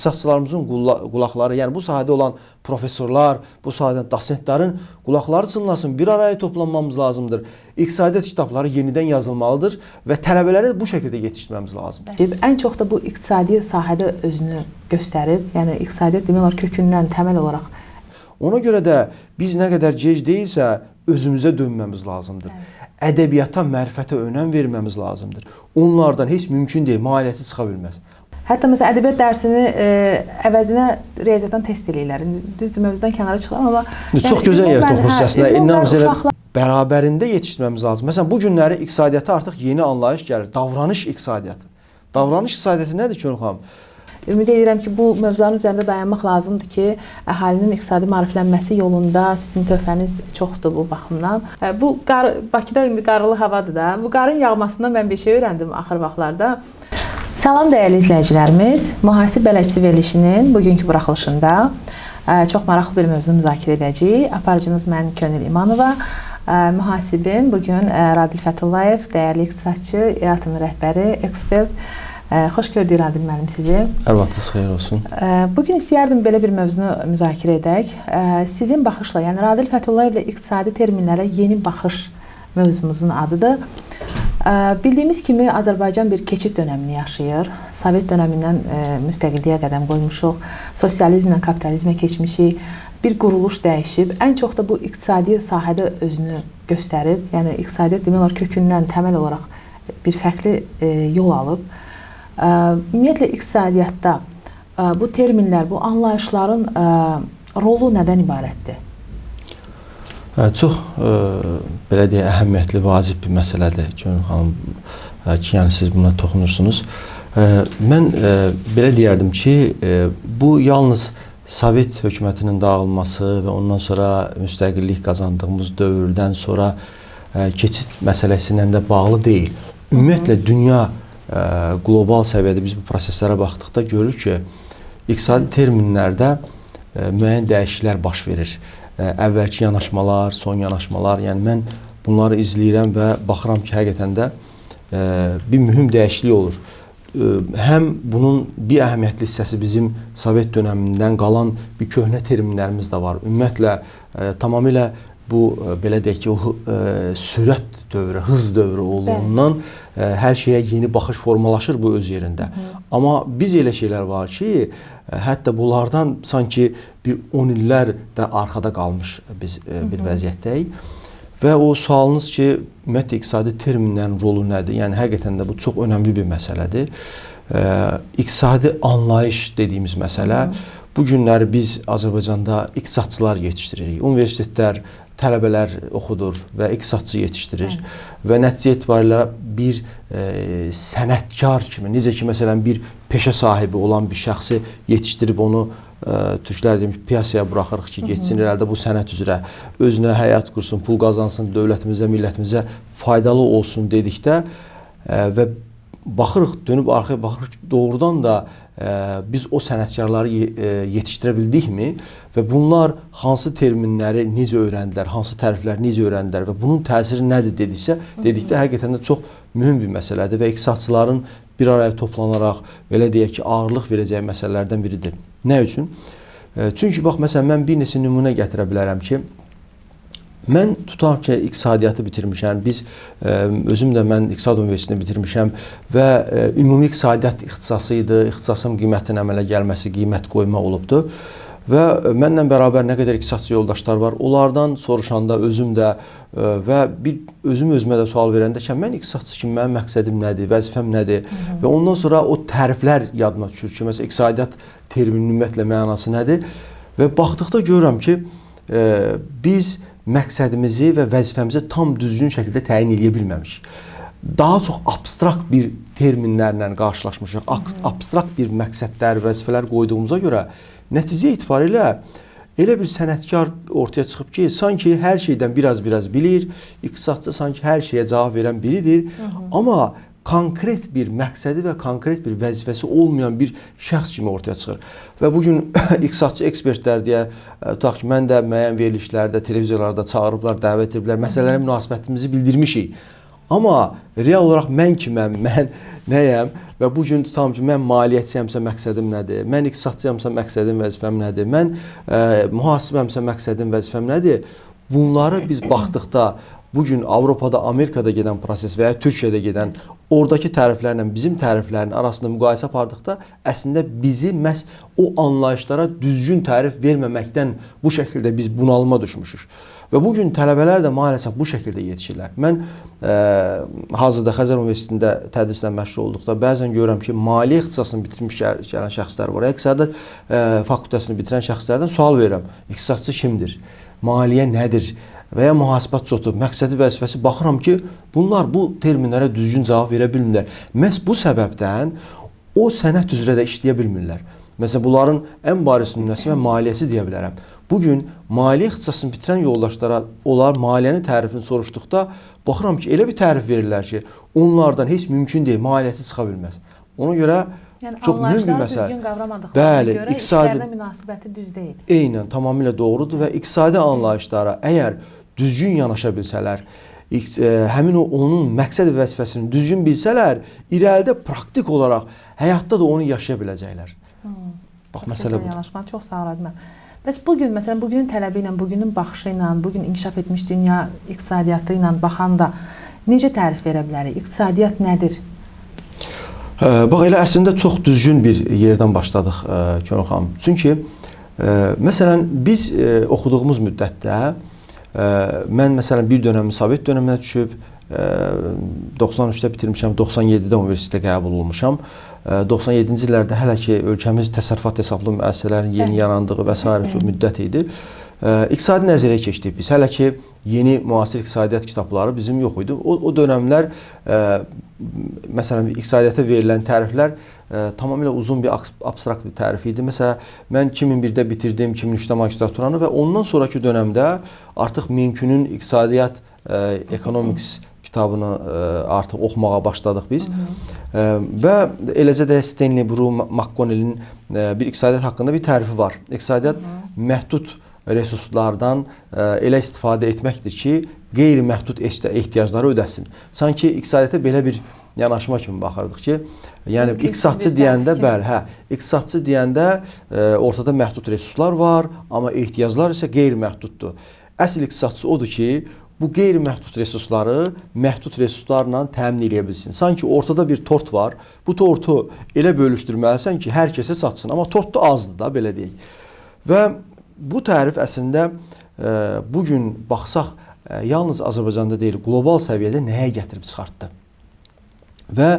iqtisadçılarımızın qulaqları, yəni bu sahədə olan professorlar, bu sahədən dosentlərin qulaqları çınlasın, bir araya toplanmamız lazımdır. İqtisadiyyat kitabları yenidən yazılmalıdır və tələbələri bu şəkildə yetişdirməmiz lazımdır. Ən çox da bu iqtisadi sahədə özünü göstərib, yəni iqtisadiyyat demək olar kökündən təməl olaraq. Ona görə də biz nə qədər gec deyilsə özümüzə dönməmiz lazımdır. Ədəbiyyata, mərifətə önəm verməmiz lazımdır. Onlardan heç mümkün deyil, maliyyəti çıxa bilməz. Hətta məsələn ədəbiyyat dərsini əvəzinə riyaziyyatdan test eləyirlər. Düzdür, mövzudan kənara çıxıram, amma çox gözəl yer toxunursunuz əslində. İnanın bərabərində yetişdirməmiz lazım. Məsələn, bu günləri iqtisadiyyata artıq yeni anlayış gəlir. Davranış iqtisadiyyatı. Davranış iqtisadiyyatı nədir ki, xanım? Ümid edirəm ki, bu mövzuların üzərində dayanmaq lazımdır ki, əhalinin iqtisadi maariflənməsi yolunda sizin töhfəniz çoxdur bu baxımdan. Bu Bakıda indi qarlı havadır da. Bu qarın yağmasından mən bir şey öyrəndim axır vaxtlarda. Salam dəyərli izləyicilərimiz. Mühasib bələdçisi verilişinin bugünkü buraxılışında çox maraqlı bir mövzunu müzakirə edəcəyik. Aparıcınız mən Könül İmanova. Mühasibim bugün Radil Fətullayev, dəyərli iqtisadçı, EATM rəhbəri, ekspert. Xoş gördük Radil müəllim sizi. Hər vaxtınız xeyir olsun. Bugün istəyərdim belə bir mövzunu müzakirə edək. Sizin baxışla, yəni Radil Fətullayevlə iqtisadi terminlərə yeni baxış mövzumuzun adıdır. Bildiyimiz kimi Azərbaycan bir keçid dönəmini yaşayır. Sovet dönəmindən müstəqilliyə qədəm qoymuşuq. Sosializmdən kapitalizmə keçmişik. Bir quruluş dəyişib. Ən çox da bu iqtisadi sahədə özünü göstərib. Yəni iqtisadiyyat demək olar kökündən təməl olaraq bir fərqli yol alıb. Ümumiyyətlə iqtisadiyyatda bu terminlər, bu anlayışların rolu nədən ibarətdir? Çox belə deyə əhəmiyyətli, vacib bir məsələdir Könül xanım ki, yəni siz buna toxunursunuz. Mən belə deyərdim ki, bu yalnız Sovet hökumətinin dağılması və ondan sonra müstəqillik qazandığımız dövrdən sonra keçid məsələsinə də bağlı deyil. Ümumiyyətlə dünya qlobal səviyyədə biz bu proseslərə baxdıqda görürük ki, iqtisadi terminlərdə müəyyən dəyişikliklər baş verir. Əvvəlki yanaşmalar, son yanaşmalar, yəni mən bunları izləyirəm və baxıram ki, həqiqətən də bir mühüm dəyişiklik olur. Həm bunun bir əhəmiyyətli hissəsi bizim Sovet dönəmindən qalan bir köhnə terminlərimiz də var. Ümumiyyətlə, tamamilə bu, belə deyək ki, o sürət dövrü, hız dövrü olduğundan hər şeyə yeni baxış formalaşır bu öz yerində. Amma biz elə şeylər var ki, hətta bunlardan sanki bir 10 illər də arxada qalmış biz bir vəziyyətdəyik. Və o sualınız ki, ümumiyyətlə iqtisadi terminlərin rolu nədir? Yəni, həqiqətən də bu çox önəmli bir məsələdir. İqtisadi anlayış dediyimiz məsələ, bu günləri biz Azərbaycanda iqtisadçılar yetişdiririk. Universitetlər, tələbələr oxudur və iqtisadçı yetişdirir. Və nəticə etibarilə bir sənətkar kimi, necə ki, məsələn, bir peşə sahibi olan bir şəxsi yetişdirib onu türklər demiş, piyasaya buraxırıq ki, geçsin irəlidə bu sənət üzrə, özünə həyat qursun, pul qazansın, dövlətimizə, millətimizə faydalı olsun dedikdə və baxırıq, dönüb arxaya baxırıq ki, doğrudan da biz o sənətkarları yetişdirə bildikmi və bunlar hansı terminləri necə öyrəndilər, hansı tərifləri necə öyrəndilər və bunun təsiri nədir dedikdə həqiqətən də çox mühüm bir məsələdir və iqtisadçıların bir araya toplanaraq, belə deyək ki, ağırlıq verəcəyi məsələlərdən biridir. Nə üçün? Çünki, bax, məsələn, mən bir neçə nümunə gətirə bilərəm ki, mən tutam ki, iqtisadiyyatı bitirmişəm, özüm də mən İqtisad Universitetini bitirmişəm və ümumi iqtisadiyyat ixtisası idi, ixtisasım qiymətin əmələ gəlməsi, qiymət qoyma olubdur. Və mənlə bərabər nə qədər iqtisadçı yoldaşlar var, onlardan soruşanda özüm də və özüm özümə də sual verəndə ki, mən iqtisadçı kimi, mənim məqsədim nədir, vəzifəm nədir və ondan sonra o təriflər yadıma düşür ki, məsələn, iqtisadiyyat terminin ümumiyyətlə mənası nədir və baxdıqda görürəm ki, biz məqsədimizi və vəzifəmizi tam düzgün şəkildə təyin edə bilməmişik. Daha çox abstrakt bir terminlərlə qarşılaşmışıq, abstrakt bir məqsədlər, vəzifələr qoyduğumuza görə nəticə etibarilə elə bir sənətkar ortaya çıxıb ki, sanki hər şeydən biraz bilir, iqtisadçı sanki hər şeyə cavab verən biridir, amma konkret bir məqsədi və konkret bir vəzifəsi olmayan bir şəxs kimi ortaya çıxır. Və bugün iqtisadçı ekspertlər deyə, tutaq ki, mən də müəyyən verilişlərdə, televiziyalarda çağırıblar, dəvət ediblər, məsələlərə münasibətimizi bildirmişik. Amma real olaraq mən kiməm, mən nəyəm və bu gün tutam ki, mən maliyyəçiyəmsə məqsədim nədir? Mən iqtisadçıyamsa məqsədim, vəzifəm nədir? Mən mühasibəmsə məqsədim, vəzifəm nədir? Bunları biz baxdıqda bu gün Avropada, Amerikada gedən proses və ya Türkiyədə gedən oradakı təriflərlə bizim təriflərin arasında müqayisə apardıqda əslində bizi məhz o anlayışlara düzgün tərif verməməkdən bu şəkildə biz bunalıma düşmüşük. Və bu gün tələbələr də maalesef bu şəkildə yetişirlər. Mən hazırda Xəzər Universitetində tədrislə məşğul olduqda bəzən görürəm ki, maliyyə ixtisasını bitirmiş gələn şəxslər var. İqtisadiyyat fakültəsini bitirən şəxslərdən sual verirəm. İqtisadçı kimdir? Maliyyə nədir? Və ya mühasibat çotu, məqsədi vəzifəsi baxıram ki, bunlar bu terminlərə düzgün cavab verə bilmirlər. Məhz bu səbəbdən o sənət üzrə də işləyə bilmirlər. Məsələn, bunların ən bariz nümunəsi mən maliyyəsi deyə bilərəm. Bugün maliyyə ixtisasını bitirən yoldaşlara onlar maliyyənin tərifini soruşduqda baxıram ki, elə bir tərif verirlər ki, onlardan heç mümkün deyil, maliyyəti çıxa bilməz. Ona görə çox mühüm bir məsələ. Düzgün qavramadıqlarına görə işlərdə münasibəti düz deyil. Eynən, tamamilə doğrudur və iqtisadi anlayışlara əgər düzgün yanaşa bilsələr, həmin onun məqsəd və vəzifəsini düzgün bilsələr, irəlidə praktik olaraq həyatda da onu yaşaya biləcəklər. Bax, məsələ budur. Yanaşma çox sağ ol. Bəs bugün, məsələn, bugünün tələbi ilə, bugünün baxışı ilə, bugün inkişaf etmiş dünya iqtisadiyyatı ilə baxanda necə tərif verə bilərik? İqtisadiyyat nədir? Bax, elə əslində çox düzgün bir yerdən başladıq, Könül xanım. Çünki, məsələn, biz oxuduğumuz müddətdə, mən məsələn bir dönəmi Sovet dönəminə düşüb, 93-də bitirmişəm, 97-də universitetə qəbul olmuşam. 97-ci illərdə hələ ki ölkəmiz təsərrüfat hesablı müəssisələrin yeni yarandığı və s. çox müddət idi. İqtisadi nəzəriyə keçdik biz. Hələ ki yeni müasir iqtisadiyyat kitabları bizim yox idi. O dönəmlər məsələn iqtisadiyyata verilən təriflər tamamilə uzun bir abstrakt bir tərif idi. Məsələn, mən 2001-də bitirdim, 2003-də magistraturanı və ondan sonraki dönəmdə artıq Minkünün iqtisadiyyat economics kitabını artıq oxumağa başladıq biz. Və eləcə də Stanley Bru McConnell'in bir iqtisadiyyat haqqında bir tərifi var. İqtisadiyyat məhdud resurslardan elə istifadə etməkdir ki, qeyri-məhdud ehtiyacları ödəsin. Sanki iqtisadiyyata belə bir yanaşma kimi baxırdıq ki, yəni iqtisadçı deyəndə, bəli, iqtisadçı deyəndə ortada məhdud resurslar var, amma ehtiyaclar isə qeyri-məhduddur. Əsl iqtisadçı odur ki, bu qeyri-məhdud resursları məhdud resurslarla təmin edə bilsin. Sanki ortada bir tort var, bu tortu elə bölüşdürməlisən ki, hər kəsə çatsın, amma tort da azdır da, belə deyək. Və bu tərif əslində bugün baxsaq, yalnız Azərbaycanda deyil, qlobal səviyyədə nəyə gətirib çıxartdı? Və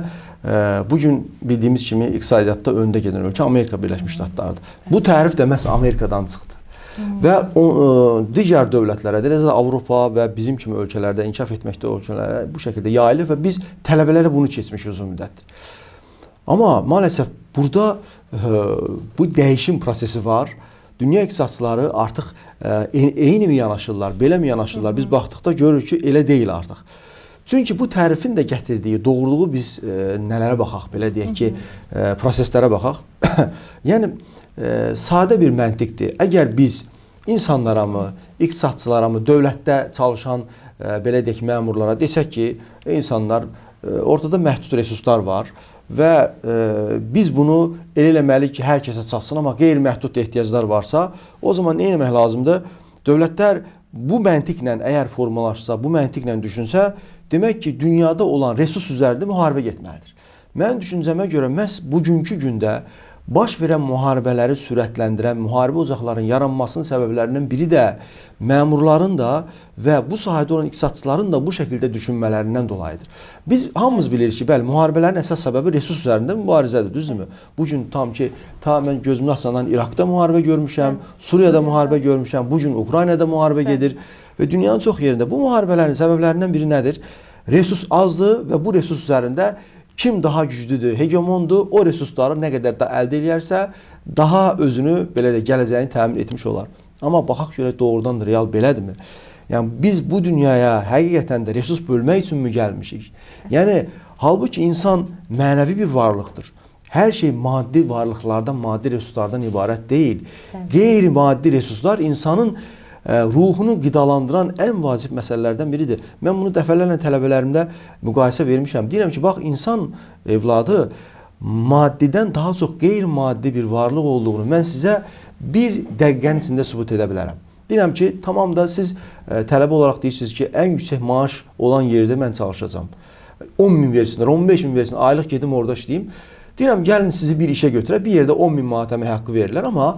bugün bildiyimiz kimi iqtisadiyyatda öndə gedən ölkə Amerika Birləşmiş Ştatlarıdır. Bu tərif də məhz Amerikadan çıxdı. Və digər dövlətlərə, eləcə də Avropa və bizim kimi ölkələrdə inkişaf etməkdə ölkələrə bu şəkildə yayılır və biz tələbələrə bunu keçmiş uzun müddətdir. Amma maalesef burada bu dəyişim prosesi var. Dünya iqtisadçıları artıq eyni mi yanaşırlar, belə mi yanaşırlar? Biz baxdıqda görürük ki, elə deyil artıq. Çünki bu tərifin də gətirdiyi doğruluğu biz nələrə baxaq, belə deyək ki, proseslərə baxaq. Yəni, sadə bir məntiqdir. Əgər biz insanlara mı, iqtisadçılara mı, dövlətdə çalışan, belə deyək, məmurlara desək ki, insanlar, ortada məhdud resurslar var və biz bunu elə eləməliyik ki, hər kəsə çatsın, amma qeyri-məhdud ehtiyaclar varsa, o zaman nə etmək lazımdır? Dövlətlər bu məntiqlə əgər formalaşsa, bu məntiqlə düşünsə, demək ki, dünyada olan resurs üzərində müharibə getməlidir. Mənim düşüncəmə görə məhz bugünkü gündə baş verən müharibələri sürətləndirən, müharibə ocaqlarının yaranmasının səbəblərindən biri də məmurların da və bu sahədə olan iqtisadçıların da bu şəkildə düşünmələrindən dolayıdır. Biz hamımız bilirik ki, bəli, müharibələrin əsas səbəbi resurs üzərində mübarizədir, düzdürmü? Bugün mən gözümü açandan İraqda müharibə görmüşəm, Suriyada müharibə görmüşəm, bugün Ukraynada müharibə gedir və dünyanın çox yerində bu müharibələrin səbəblərindən biri nədir? Resurs azdır və bu resurs üzərində kim daha güclüdür, hegemondur, o resursları nə qədər də əldə edərsə, daha özünü, belə də gələcəyini təmin etmiş olar. Amma baxaq görək doğrudan da real belədirmi? Yəni, biz bu dünyaya həqiqətən də resurs bölmək üçün mü gəlmişik? Yəni, halbuki insan mənəvi bir varlıqdır. Hər şey maddi varlıqlardan, maddi resurslardan ibarət deyil. Qeyri-maddi resurslar insanın ruhunu qidalandıran ən vacib məsələlərdən biridir. Mən bunu dəfələrlə tələbələrimdə müqayisə vermişəm. Deyirəm ki, bax, insan evladı maddidən daha çox qeyri-maddi bir varlıq olduğunu mən sizə bir dəqiqənin içində sübut edə bilərəm. Deyirəm ki, tamam da siz tələbə olaraq deyirsiniz ki, ən yüksək maaş olan yerdə mən çalışacağam. 10.000 versinlər, 15.000 versinlər, aylıq gedim orada işləyim. Deyirəm, gəlin sizi bir işə götürə, bir yerdə 10.000 manat əmək haqqı verirlər, amma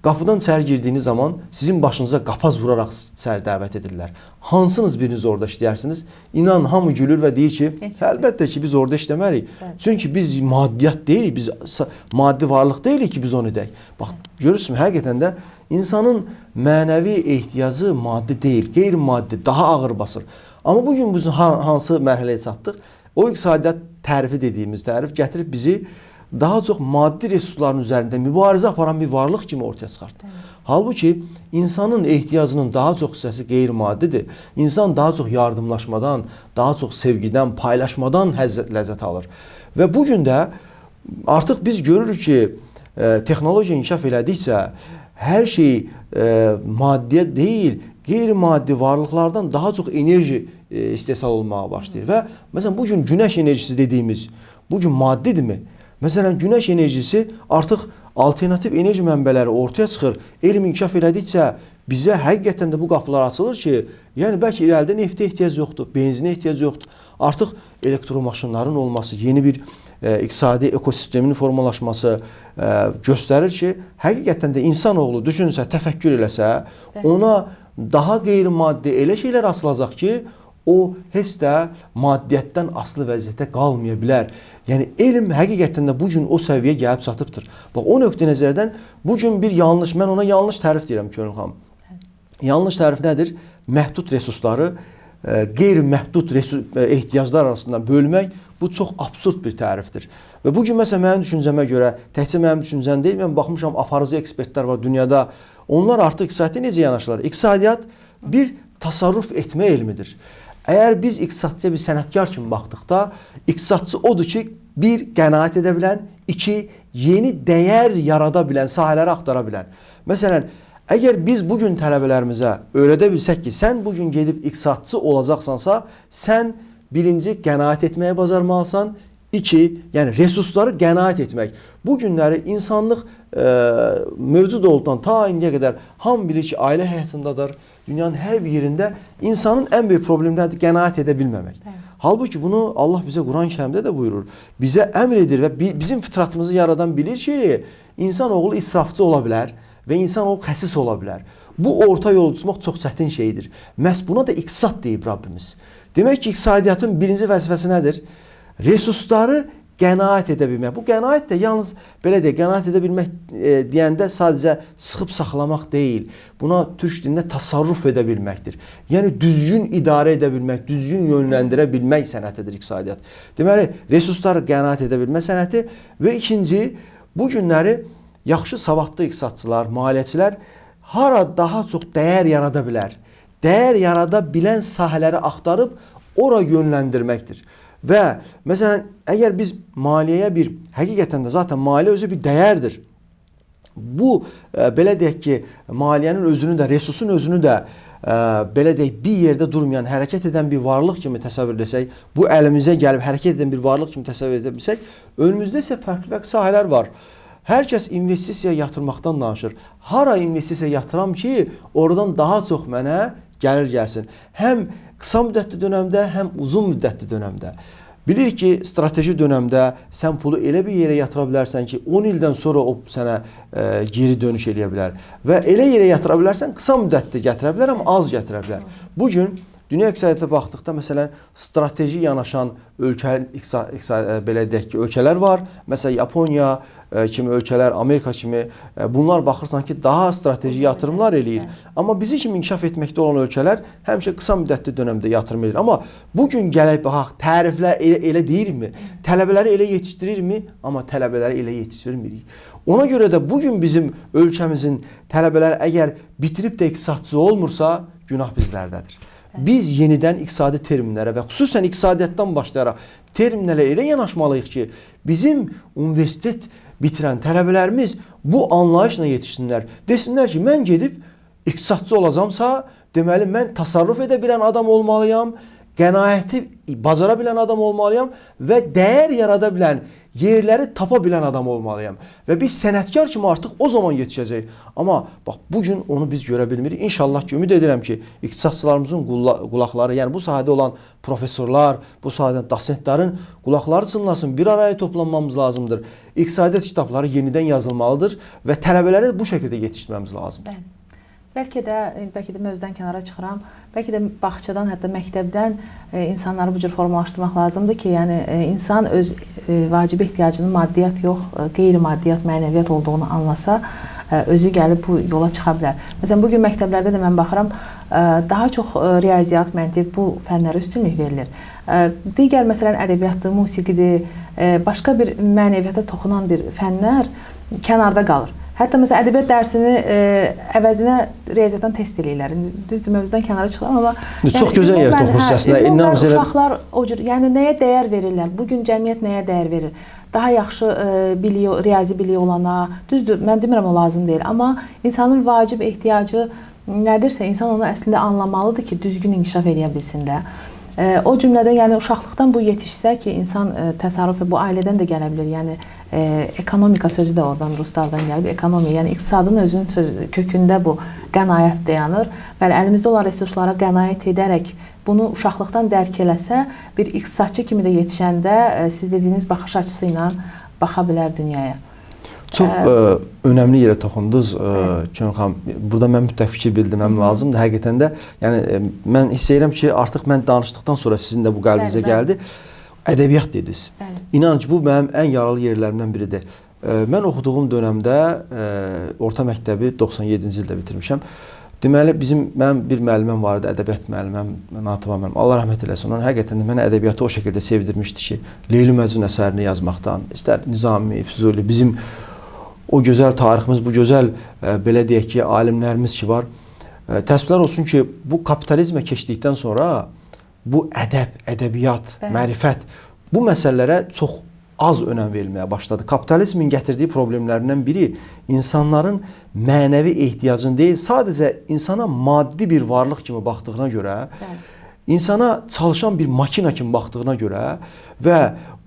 qapıdan içəri girdiyiniz zaman sizin başınıza qapaz vuraraq içəri dəvət edirlər. Hansınız biriniz orada işləyərsiniz? İnan, hamı gülür və deyir ki, əlbəttə ki, biz orada işləmərik. Çünki biz maddiyyat deyilik, biz maddi varlıq deyilik ki, biz onu edək. Bax, görürsün, həqiqətən də insanın mənəvi ehtiyacı maddi deyil, qeyri-maddi, daha ağır basır. Amma bugün biz hansı mərhələyə çatdıq? O iqtisadiyyat tərifi dediyimiz tərif gətirib bizi daha çox maddi resursların üzərində mübarizə aparan bir varlıq kimi ortaya çıxartdı. Halbuki insanın ehtiyacının daha çox hissəsi qeyri-maddidir. İnsan daha çox yardımlaşmadan, daha çox sevgidən, paylaşmadan ləzzət alır. Və bugün də artıq biz görürük ki, texnologiya inkişaf elədikcə hər şey maddiyə deyil, qeyri-maddi varlıqlardan daha çox enerji istehsal olmağa başlayır. Və məsələn, bugün günəş enerjisi dediyimiz, bugün maddidirmi? Məsələn, günəş enerjisi artıq alternativ enerji mənbələri ortaya çıxır. Elm inkişaf elədikcə bizə həqiqətən də bu qapılar açılır ki, yəni bəlkə irəlidə neftə ehtiyac yoxdur, benzinə ehtiyac yoxdur. Artıq elektromaşınların olması, yeni bir iqtisadi ekosistemin formalaşması göstərir ki, həqiqətən də insanoğlu düşünsə, təfəkkür eləsə, ona daha qeyri-maddi elə şeylər asılacaq ki, o heç də maddiyyətdən asılı vəziyyətdə qalmaya bilər. Yəni, elm həqiqətən də bugün o səviyyə gəlib çatıbdır. Bax, o nöqtə nəzərdən bugün bir yanlış, mən ona yanlış tərif deyirəm Könül xanım. Yanlış tərif nədir? Məhdud resursları qeyri-məhdud ehtiyaclar arasında bölmək, bu çox absurd bir tərifdir. Və bugün məsələn, mənim düşüncəmə görə, təkcə mənim düşüncəm deyil, mən baxmışam, aparıcı ekspertlər var dünyada. Onlar artıq iqtisadiyyata necə yanaşırlar? İqtisadiyyat bir tasarruf etmə elmidir. Əgər biz iqtisadçıya bir sənətkar kimi baxdıqda, iqtisadçı odur ki, bir, qənaət edə bilən, iki, yeni dəyər yarada bilən, sahələri axtara bilən. Məsələn, əgər biz bugün tələbələrimizə öyrədə bilsək ki, sən bugün gedib iqtisadçı olacaqsansa, sən birinci qənaət etməyi bacarmalısan, iki, yəni resursları qənaət etmək. Bu günləri insanlıq mövcud olduqdan ta indiyə qədər hamı bilir ki, ailə həyatındadır. Dünyanın hər bir yerində insanın ən böyük problemləridir qənaət edə bilməmək. Halbuki bunu Allah bizə Quran-Kərimdə də buyurur. Bizə əmr edir və bizim fitratımızı yaradan bilir ki, insanoğlu israfçı ola bilər və insanoğlu xəsis ola bilər. Bu orta yolu tutmaq çox çətin şeydir. Məhz buna da iqtisad deyib Rabbimiz. Demək ki, iqtisadiyyatın birinci vəzifəsi nədir? Resursları qənaət edə bilmək. Bu qənaət də yalnız belə deyək, qənaət edə bilmək deyəndə sadəcə sıxıb saxlamaq deyil. Buna türk dilində tasarruf edə bilməkdir. Yəni düzgün idarə edə bilmək, düzgün yönləndirə bilmək sənətidir iqtisadiyyat. Deməli, resursları qənaət edə bilmə sənəti və ikinci, bu günləri yaxşı savadlı iqtisadçılar, maliyyəçilər hara daha çox dəyər yarada bilər. Dəyər yarada bilən sahələri axtarıb ora yönləndirməkdir. Və məsələn, əgər biz maliyyəyə bir, həqiqətən də zaten maliyyə özü bir dəyərdir. Bu, belə deyək ki, maliyyənin özünü də, resursun özünü də, belə deyək, bir yerdə durmayan, hərəkət edən bir varlıq kimi təsəvvür edəsək, bu əlimizə gəlib hərəkət edən bir varlıq kimi təsəvvür edə bilsək, önümüzdə isə fərqli sahələr var. Hər kəs investisiya yatırmaqdan danışır. Hara investisiya yatıram ki, oradan daha çox mənə gəlir gəlsin. Həm qısa müddətli dönəmdə, həm uzun müddətli dönəmdə. Bilir ki, strateji dönəmdə sən pulu elə bir yerə yatıra bilərsən ki, 10 ildən sonra o sənə geri dönüş eləyə bilər. Və elə yerə yatıra bilərsən, qısa müddətli gətirə bilər, amma az gətirə bilər. Bugün dünya iqtisadiyyata baxdıqda, məsələn, strateji yanaşan belə deyək ki, ölkələr var. Məsələn, Yaponiya kimi ölkələr, Amerika kimi, bunlar baxırsan ki, daha strateji yatırımlar eləyir. Amma bizi kimi inkişaf etməkdə olan ölkələr həmişə qısa müddətli dönəmdə yatırım edir. Amma bugün gələk baxaq, təriflər elə deyilmi? Tələbələri elə yetişdirirmi? Amma tələbələri elə yetişdirmirik. Ona görə də bugün bizim ölkəmizin tələbələri əgər bitirib də iqtisadçı olmursa, günah bizlərdədir. Biz yenidən iqtisadi terminlərə və xüsusən iqtisadiyyatdan başlayaraq terminlərə elə yanaşmalıyıq ki, bizim universitet bitirən tələbələrimiz bu anlayışla yetişsinlər. Desinlər ki, mən gedib iqtisadçı olacamsa, deməli mən təsərrüf edə bilən adam olmalıyam, qənaəti bacara bilən adam olmalıyam və dəyər yarada bilən, yerləri tapa bilən adam olmalıyam. Və biz sənətkar kimi artıq o zaman yetişəcək. Amma bax, bugün onu biz görə bilmirik. İnşallah ki, ümid edirəm ki, iqtisadçılarımızın qulaqları, yəni bu sahədə olan professorlar, bu sahədən dosentlərin qulaqları çınlasın, bir araya toplanmamız lazımdır. İqtisadiyyat kitabları yenidən yazılmalıdır və tələbələri bu şəkildə yetişdirməmiz lazımdır. Bəli. Bəlkə də mövzudan kənara çıxıram. Bəlkə də bağçadan, hətta məktəbdən insanları bu cür formalaşdırmaq lazımdır ki, yəni insan öz vacib ehtiyacının maddiyyat yox, qeyri-maddiyyat, mənəviyyat olduğunu anlasa, özü gəlib bu yola çıxa bilər. Məsələn, bugün məktəblərdə də mən baxıram, daha çox riyaziyyat, məntiq bu fənlərə üstünlük verilir. Digər məsələn ədəbiyyatdır, musiqidir, başqa bir mənəviyyata toxunan bir fənlər kənarda qalır. Hətta məsələn ədəbiyyat dərsini əvəzinə riyaziyyatdan test eləyirlər. Düzdür, mövzudan kənara çıxıram, amma çox gözəl yer toxunursunuz əslində. Uşaqlar o cür, yəni nəyə dəyər verirlər? Bugün cəmiyyət nəyə dəyər verir? Daha yaxşı riyazi biliyi olana, düzdür, mən demirəm o lazım deyil, amma insanın vacib ehtiyacı nədirsə, insan onu əslində anlamalıdır ki, düzgün inkişaf edə bilsin də. O cümlədən, yəni uşaqlıqdan bu yetişsə ki, insan təsərrüfü bu ailədən də gələ bilir. Yəni ekonomika sözü də oradan ruslardan gəlib. Ekonomiya, yəni iqtisadın özünün kökündə bu qənaət dayanır. Bəli, əlimizdə olan resurslara qənaət edərək bunu uşaqlıqdan dərk eləsə, bir iqtisadçı kimi də yetişəndə siz dediyiniz baxış açısı ilə baxa bilər dünyaya. Çox önəmli yerə toxundunuz. Könül xanım, burada mən mütləq fikir bildirməm lazımdır. Həqiqətən də, yəni mən hiss edirəm ki, artıq mən danışdıqdan sonra sizin də bu qəlbinizə gəldi. Ədəbiyyat dediniz. İnanın ki, bu mənim ən yaralı yerlərimdən biridir. Mən oxuduğum dönəmdə orta məktəbi 97-ci ildə bitirmişəm. Deməli, mənim bir müəlliməm var idi, ədəbiyyat müəlliməm, Natıva müəllim. Allah rəhmət eləsin. Onun həqiqətən də mənə ədəbiyyatı o şəkildə sevdirmişdi ki, Leyli Məcnun əsərini yazmaqdan, istər Nizami, Füzuli, bizim o gözəl tariximiz, bu gözəl, belə deyək ki, alimlərimiz ki var. Təəssüflər olsun ki, bu kapitalizmə keçdikdən sonra bu ədəb, ədəbiyyat, mərifət, bu məsələlərə çox az önəm verilməyə başladı. Kapitalizmin gətirdiyi problemlərindən biri insanların mənəvi ehtiyacını deyil, sadəcə insana maddi bir varlıq kimi baxdığına görə, insana çalışan bir makina kimi baxdığına görə və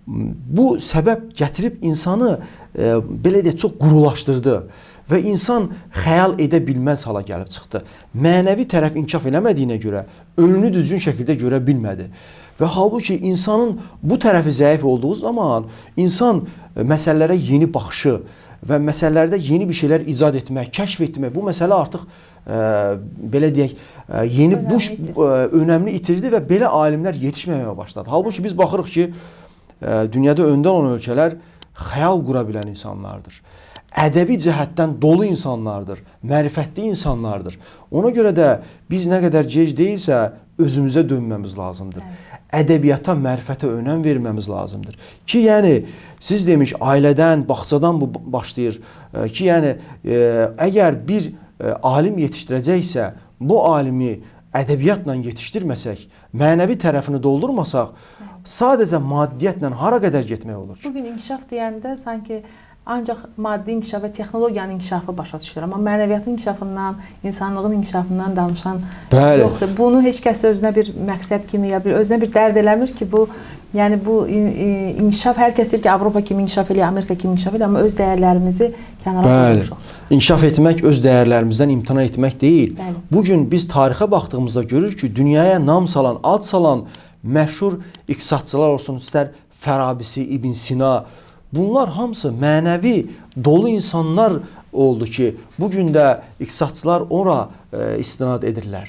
bu səbəb gətirib insanı belə deyək, çox qurulaşdırdı və insan xəyal edə bilməz hala gəlib çıxdı. Mənəvi tərəf inkişaf eləmədiyinə görə önünü düzgün şəkildə görə bilmədi. Və halbuki insanın bu tərəfi zəif olduğu zaman insan məsələlərə yeni baxışı və məsələlərdə yeni bir şeylər icad etmək, kəşf etmək, bu məsələ artıq belə deyək, yeni bu önəmli itirdi və belə alimlər yetişməməyə başladı. Halbuki biz baxırıq ki, dünyada öndə olan ölkələr xəyal qura bilən insanlardır. Ədəbi cəhətdən dolu insanlardır, mərifətli insanlardır. Ona görə də biz nə qədər gec deyilsə özümüzə dönməmiz lazımdır. Ədəbiyyata, mərifətə önəm verməmiz lazımdır. Ki, yəni, siz demiş, ailədən, bağçadan bu başlayır. Ki, yəni, əgər bir alim yetişdirəcəksə, bu alimi ədəbiyyatla yetişdirməsək, mənəvi tərəfini doldurmasaq, sadəcə maddiyyətlə hara qədər getmək olur ki? Bugün inkişaf deyəndə sanki ancaq maddi inkişaf və texnologiyanın inkişafı başa düşülür. Amma mənəviyyatın inkişafından, insanlığın inkişafından danışan yoxdur. Bunu heç kəs özünə bir məqsəd kimi ya özünə bir dərd eləmir ki, bu yəni bu inkişaf, hər kəs deyir ki, Avropa kimi inkişaf eləyir, Amerika kimi inkişaf eləyir, amma öz dəyərlərimizi kənara qoymuşuq. İnkişaf etmək öz dəyərlərimizdən imtina etmək deyil. Bugün biz tarixə baxdığımızda görürük ki, dünyaya nam salan, ad salan məşhur iqtisadçılar olsun, istər Fərabisi, İbn Sina, bunlar hamısı mənəvi dolu insanlar oldu ki, bugün də iqtisadçılar ora istinad edirlər.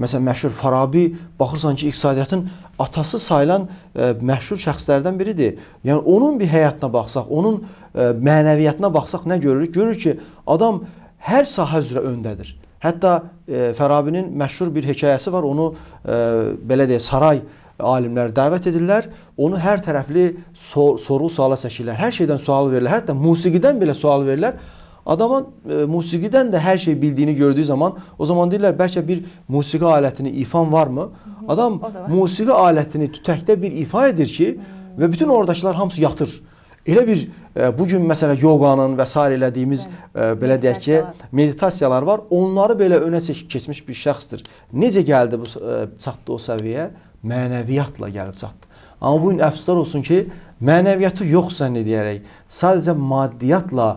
Məsələn, məşhur Farabi, baxırsan ki, iqtisadiyyatın atası sayılan məşhur şəxslərdən biridir. Yəni, onun bir həyatına baxsaq, onun mənəviyyatına baxsaq nə görürük? Görürük ki, adam hər sahə üzrə öndədir. Hətta Farabinin məşhur bir hekayəsi var, onu belə deyək, saray alimləri dəvət edirlər, onu hər tərəfli sorğu-suala çəkirlər, hər şeydən sual verirlər, hətta musiqidən belə sual verirlər. Adamın musiqidən də hər şey bildiyini gördüyü zaman, o zaman deyirlər, bəlkə bir musiqi alətini ifan varmı? Adam musiqi alətini tütəkdə bir ifa edir ki, və bütün oradakılar hamısı yatır. Elə bir bu gün məsələn yoqanın və sair elədiyimiz belə deyək ki, meditasiyalar var. Onları belə önə keçmiş bir şəxsdir. Necə gəldi bu çatdı o səviyyəyə? Mənəviyyatla gəlib çatdı. Amma bu gün əfsuslar olsun ki, mənəviyyatı yox zənn edərək sadəcə maddiyyatla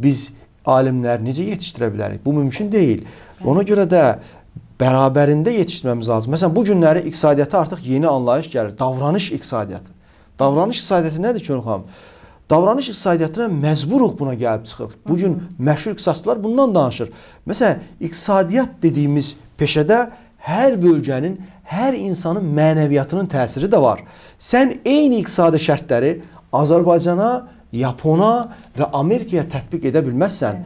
biz alimləri necə yetişdirə bilərik? Bu mümkün deyil. Ona görə də bərabərində yetişdirməmiz lazım. Məsələn, bu günləri iqtisadiyyata artıq yeni anlayış gəlir. Davranış iqtisadiyyatı. Davranış iqtisadiyyatı nədir ki, xanım? Davranış iqtisadiyyatına məcburuq buna gəlib çıxır. Bugün məşhur iqtisadçılar bundan danışır. Məsələn, iqtisadiyyat dediyimiz peşədə hər bölgənin, hər insanın mənəviyyatının təsiri də var. Sən eyni iqtisadi şərtləri Azərbaycana, Yapona və Amerikaya tətbiq edə bilməzsən.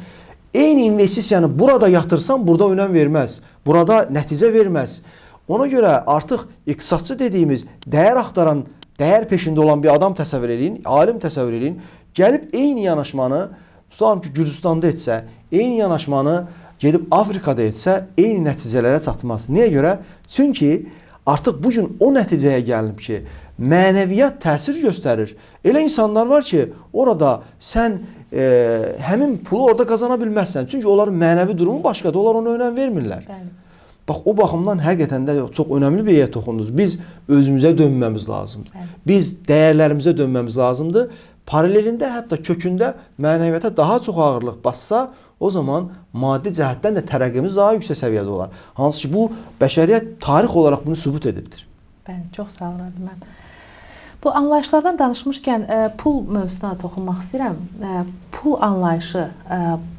Eyni investisiyanı burada yatırsan, burada önəm verməz. Burada nəticə verməz. Ona görə artıq iqtisadçı dediyimiz dəyər axtaran, dəyər peşində olan bir adam təsəvvür edin, alim təsəvvür edin, gəlib eyni yanaşmanı, tutalım ki, Gürcüstanda etsə, eyni yanaşmanı gedib Afrikada etsə, eyni nəticələrə çatmaz. Niyə görə? Çünki artıq bugün o nəticəyə gəlinib ki, mənəviyyat təsir göstərir. Elə insanlar var ki, orada sən həmin pulu orada qazana bilməzsən. Çünki onların mənəvi durumu başqadır, onlar ona önəm vermirlər. Bəli. Bax, o baxımdan həqiqətən də çox önəmli bir yerə toxundunuz. Biz özümüzə dönməmiz lazımdır. Bəli. Biz dəyərlərimizə dönməmiz lazımdır. Paralelində, hətta kökündə mənəviyyata daha çox ağırlıq bassa, o zaman maddi cəhətdən də tərəqqimiz daha yüksək səviyyədə olar. Hansı ki, bu bəşəriyyət tarix olaraq bunu sübut edibdir. Bəli, çox sağ olun mən. Bu anlayışlardan danışmışkən pul mövzusuna toxunmaq istəyirəm. Pul anlayışı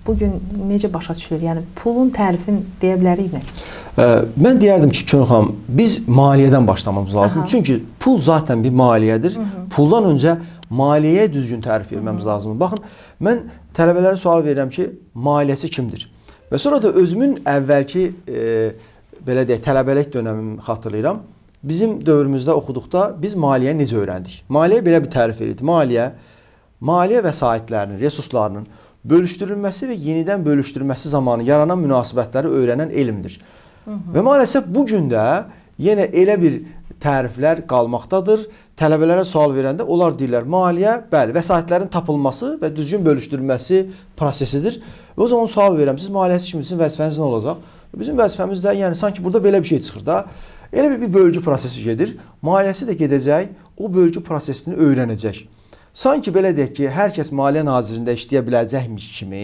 bugün necə başa düşülür? Yəni pulun tərifini deyə bilərikmi? Mən deyərdim ki, Könül xanım, biz maliyyədən başlamamız lazım. Çünki pul zaten bir maliyyədir. Puldan öncə maliyyəyə düzgün tərif verməmiz lazımdır. Baxın, mən tələbələrə sual verirəm ki, maliyyəçi kimdir? Və sonra da özümün əvvəlki belə deyək, tələbəlik dönəmimi xatırlayıram. Bizim dövrümüzdə oxuduqda biz maliyyəni necə öyrəndik? Maliyyə belə bir tərif verirdi. Maliyyə vəsaitlərinin, resurslarının bölüşdürülməsi və yenidən bölüşdürülməsi zamanı yaranan münasibətləri öyrənən elmdir. Və maalesef bugün də yenə elə bir təriflər qalmaqdadır. Tələbələrə sual verəndə onlar deyirlər, maliyyə, bəli, vəsaitlərin tapılması və düzgün bölüşdürülməsi prosesidir. Və o zaman sual verirəm, siz maliyyəçi kimi, sizin vəzifəniz nə olacaq? Bizim vəzifəmiz də, yəni sanki burada belə bir şey çıxır da. Elə bir bölgü prosesi gedir. Maliyyəsi də gedəcək, o bölgü prosesini öyrənəcək. Sanki belə deyək ki, hər kəs Maliyyə Nazirində işləyə biləcəkmiş kimi,